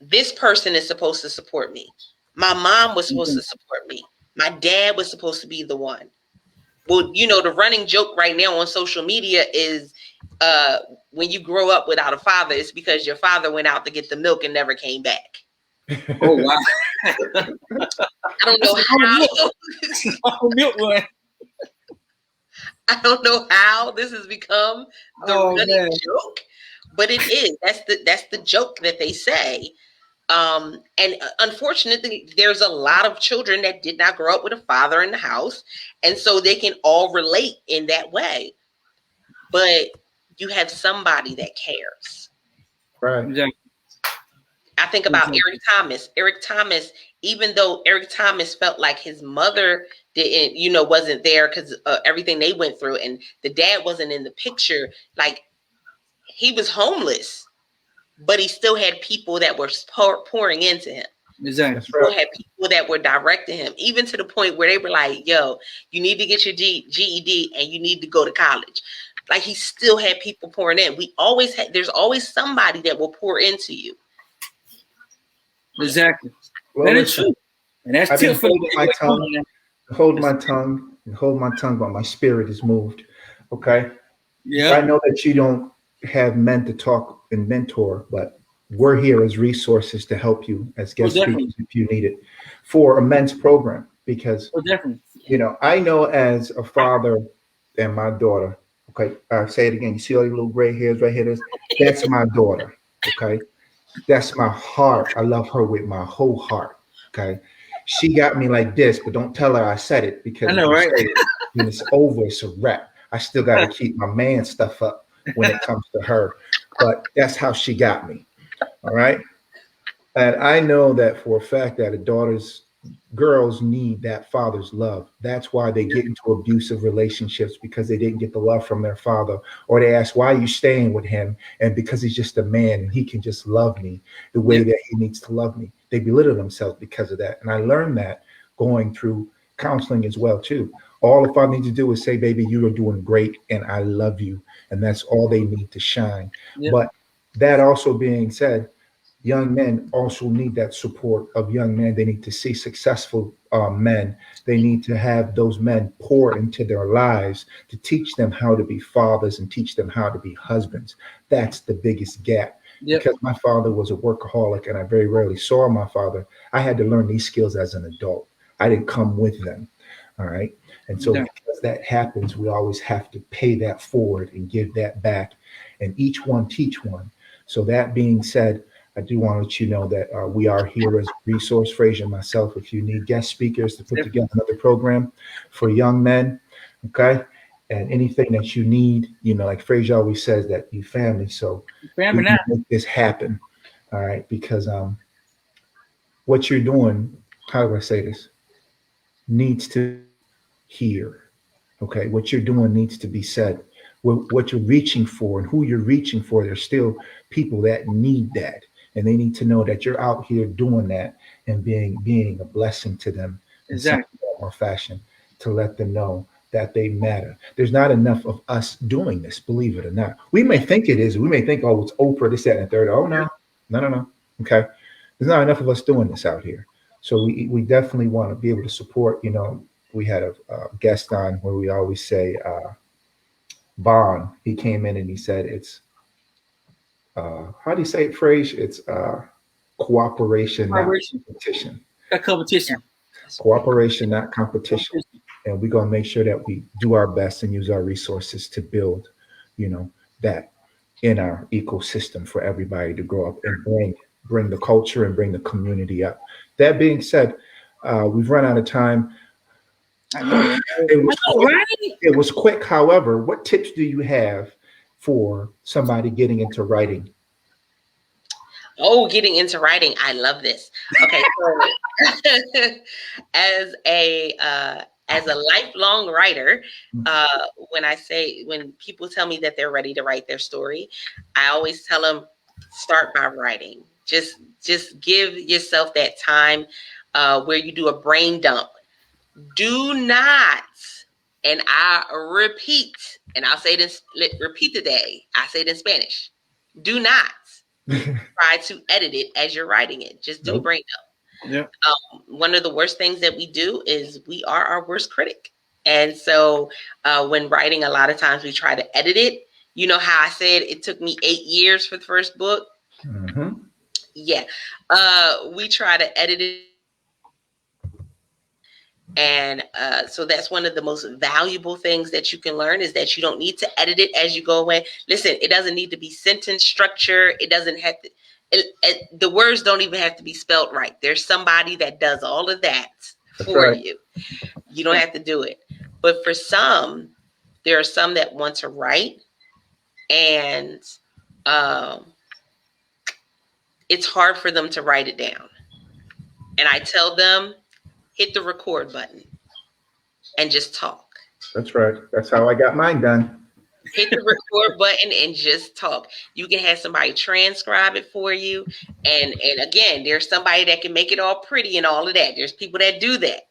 this person is supposed to support me. My mom was supposed to support me. My dad was supposed to be the one. Well, you know, the running joke right now on social media is when you grow up without a father, it's because your father went out to get the milk and never came back. Oh, wow. I don't know how. I don't know how this has become the running joke, but it is. That's the joke that they say. And unfortunately, there's a lot of children that did not grow up with a father in the house, and so they can all relate in that way. But you have somebody that cares. Right. Exactly. I think about Eric Thomas. Eric Thomas, even though Eric Thomas felt like his mother didn't, you know, wasn't there because everything they went through, and the dad wasn't in the picture, like he was homeless, but he still had people that were pouring into him. Exactly. He still had people that were directing him, even to the point where they were like, yo, you need to get your GED and you need to go to college. Like he still had people pouring in. There's always somebody that will pour into you. Exactly. Well, that is true. And that's I've been holding my tongue, but my spirit is moved. Okay. Yeah. I know that you don't have men to talk and mentor, but we're here as resources to help you as guest speakers if you need it for a men's program. Because, definitely. you know, I know as a father and my daughter, Okay, say it again. You see all these little gray hairs right here? That's my daughter. Okay, that's my heart. I love her with my whole heart. Okay, she got me like this, but don't tell her I said it, I because if know, you right? say it, then it's over. It's a wrap. I still got to keep my man stuff up when it comes to her, but that's how she got me. All right. And I know that for a fact that a daughter's girls need that father's love. That's why they get into abusive relationships, because they didn't get the love from their father, or they ask, why are you staying with him? And because he's just a man and he can just love me the way Yep. that he needs to love me. They belittle themselves because of that. And I learned that going through counseling as well too. All the father needs to do is say, baby, you are doing great and I love you. And that's all they need to shine. Yep. But that also being said, young men also need that support of young men. They need to see successful men. They need to have those men pour into their lives to teach them how to be fathers and teach them how to be husbands. That's the biggest gap. Yep. Because my father was a workaholic and I very rarely saw my father, I had to learn these skills as an adult. I didn't come with them. All right. And so Yeah. because that happens, we always have to pay that forward and give that back, and each one teach one. So that being said, I do want to let you know that we are here as a resource, Frazier and myself, if you need guest speakers to put Yep. together another program for young men, okay? And anything that you need, like Frazier always says, that you family, so Family we now. can make this happen, all right? Because what you're doing, how do I say this, needs to hear, okay? What you're doing needs to be said. What you're reaching for and who you're reaching for, there's still people that need that. And they need to know that you're out here doing that and being a blessing to them in some Exactly. form or fashion, to let them know that they matter. There's not enough of us doing this, believe it or not. We may think it is. We may think, oh, it's Oprah, this, that, and the third. Oh, no. No, no, no. Okay. There's not enough of us doing this out here. So we definitely want to be able to support, we had a guest on where we always say, Bond, he came in and he said it's how do you say it, phrase? It's cooperation, not Collaboration. competition. That competition. Cooperation, not competition. Competition. And we're gonna make sure that we do our best and use our resources to build, that in our ecosystem for everybody to grow up and bring the culture and bring the community up. That being said, we've run out of time. I know, right? It was I know, quick. right? It was quick. However, what tips do you have for somebody getting into writing? Oh, getting into writing. I love this. Okay, so as a lifelong writer, when people tell me that they're ready to write their story, I always tell them, start by writing. Just give yourself that time where you do a brain dump. Do not, and I repeat, and I'll say this, repeat today. I say it in Spanish. Do not try to edit it as you're writing it. Just do a Nope. brain dump. Yep. One of the worst things that we do is we are our worst critic. And so when writing, a lot of times we try to edit it. You know how I said it took me 8 years for the first book? Mm-hmm. Yeah. We try to edit it. And so that's one of the most valuable things that you can learn, is that you don't need to edit it as you go away. Listen, it doesn't need to be sentence structure. It doesn't have to, the words don't even have to be spelled right. There's somebody that does all of that That's for right. you. You don't have to do it. But for some, there are some that want to write, and it's hard for them to write it down. And I tell them, hit the record button and just talk. That's right. That's how I got mine done. Hit the record button and just talk. You can have somebody transcribe it for you. And again, there's somebody that can make it all pretty and all of that. There's people that do that.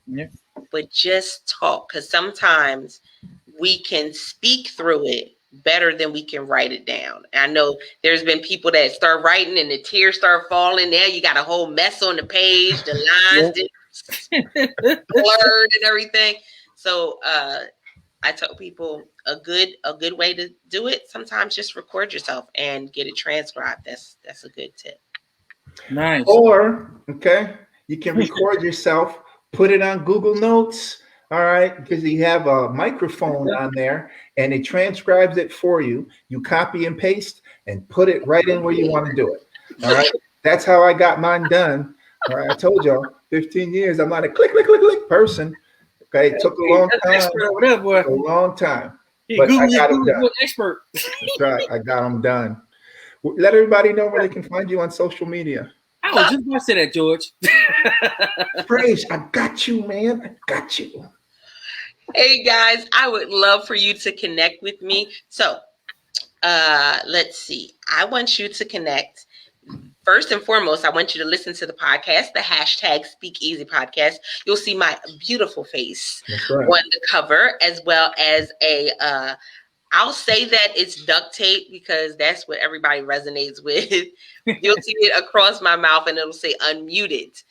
Yeah. But just talk, because sometimes we can speak through it better than we can write it down. I know there's been people that start writing and the tears start falling. Now you got a whole mess on the page, the lines blurred and everything. So I tell people a good way to do it, sometimes just record yourself and get it transcribed. That's a good tip. Nice. Or, okay, you can record yourself, put it on Google Notes, All right, because you have a microphone on there and it transcribes it for you. You copy and paste and put it right in where you want to do it. All right, that's how I got mine done. All right, I told y'all, 15 years. I'm not a click, click, click, click person. Okay, it took a long That's time. expert over there, boy. A long time. He But I got them Google done. expert. That's right. I got them done. Let everybody know where they can find you on social media. I was just going to say that, George. Praise, I got you, man. I got you. Hey guys, I would love for you to connect with me. So let's see. I want you to connect. First and foremost, I want you to listen to the podcast, the hashtag Speak Easy Podcast. You'll see my beautiful face right on the cover, as well as I'll say that it's duct tape because that's what everybody resonates with. You'll see it across my mouth and it'll say unmuted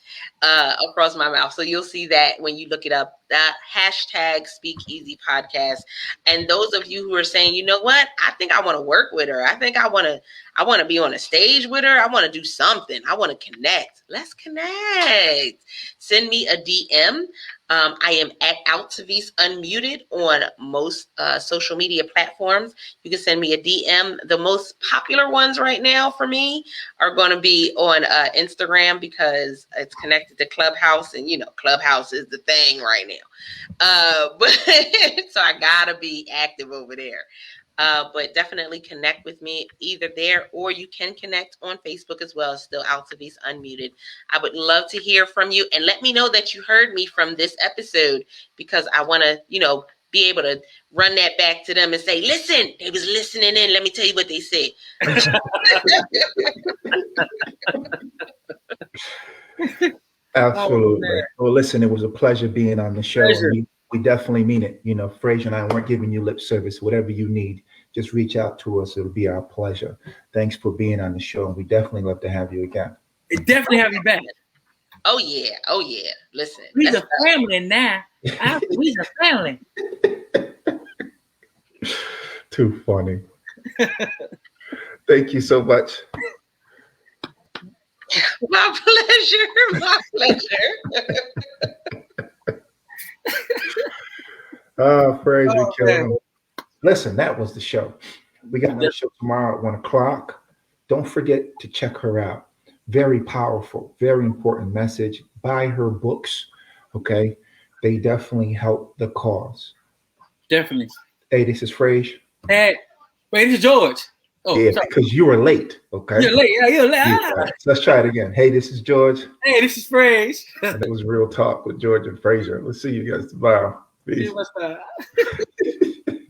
across my mouth. So you'll see that when you look it up, that hashtag Speak Easy Podcast. And those of you who are saying, you know what, I think I want to work with her. I think I want to be on a stage with her. I want to do something. I want to connect. Let's connect. Send me a DM. I am at Altovise Unmuted on most social media platforms. You can send me a DM. The most popular ones right now for me are going to be on Instagram because it's connected to Clubhouse, and you know Clubhouse is the thing right now. But so I gotta be active over there. But definitely connect with me either there, or you can connect on Facebook as well. Still Altovise Unmuted. I would love to hear from you, and let me know that you heard me from this episode, because I want to, be able to run that back to them and say, listen, they was listening in. Let me tell you what they said. Absolutely. Well, listen, it was a pleasure being on the show. We definitely mean it. Frazier and I weren't giving you lip service. Whatever you need, just reach out to us. It'll be our pleasure. Thanks for being on the show. And we definitely love to have you again. We definitely have you back. Oh, yeah. Oh, yeah. Listen. We's a family now. We's a family. Too funny. Thank you so much. My pleasure. My pleasure. Frazier, listen, that was the show. We got another show tomorrow at 1:00. Don't forget to check her out. Very powerful, very important message. Buy her books, okay? They definitely help the cause. Definitely. Hey, this is Frazier. Hey, wait, this is George. Oh, yeah, sorry. Because you were late, okay? You're late. Yeah, you're late. Yeah. So let's try it again. Hey, this is George. Hey, this is Frazier. And it was Real Talk with George and Frazier. We'll see you guys tomorrow. Peace. See you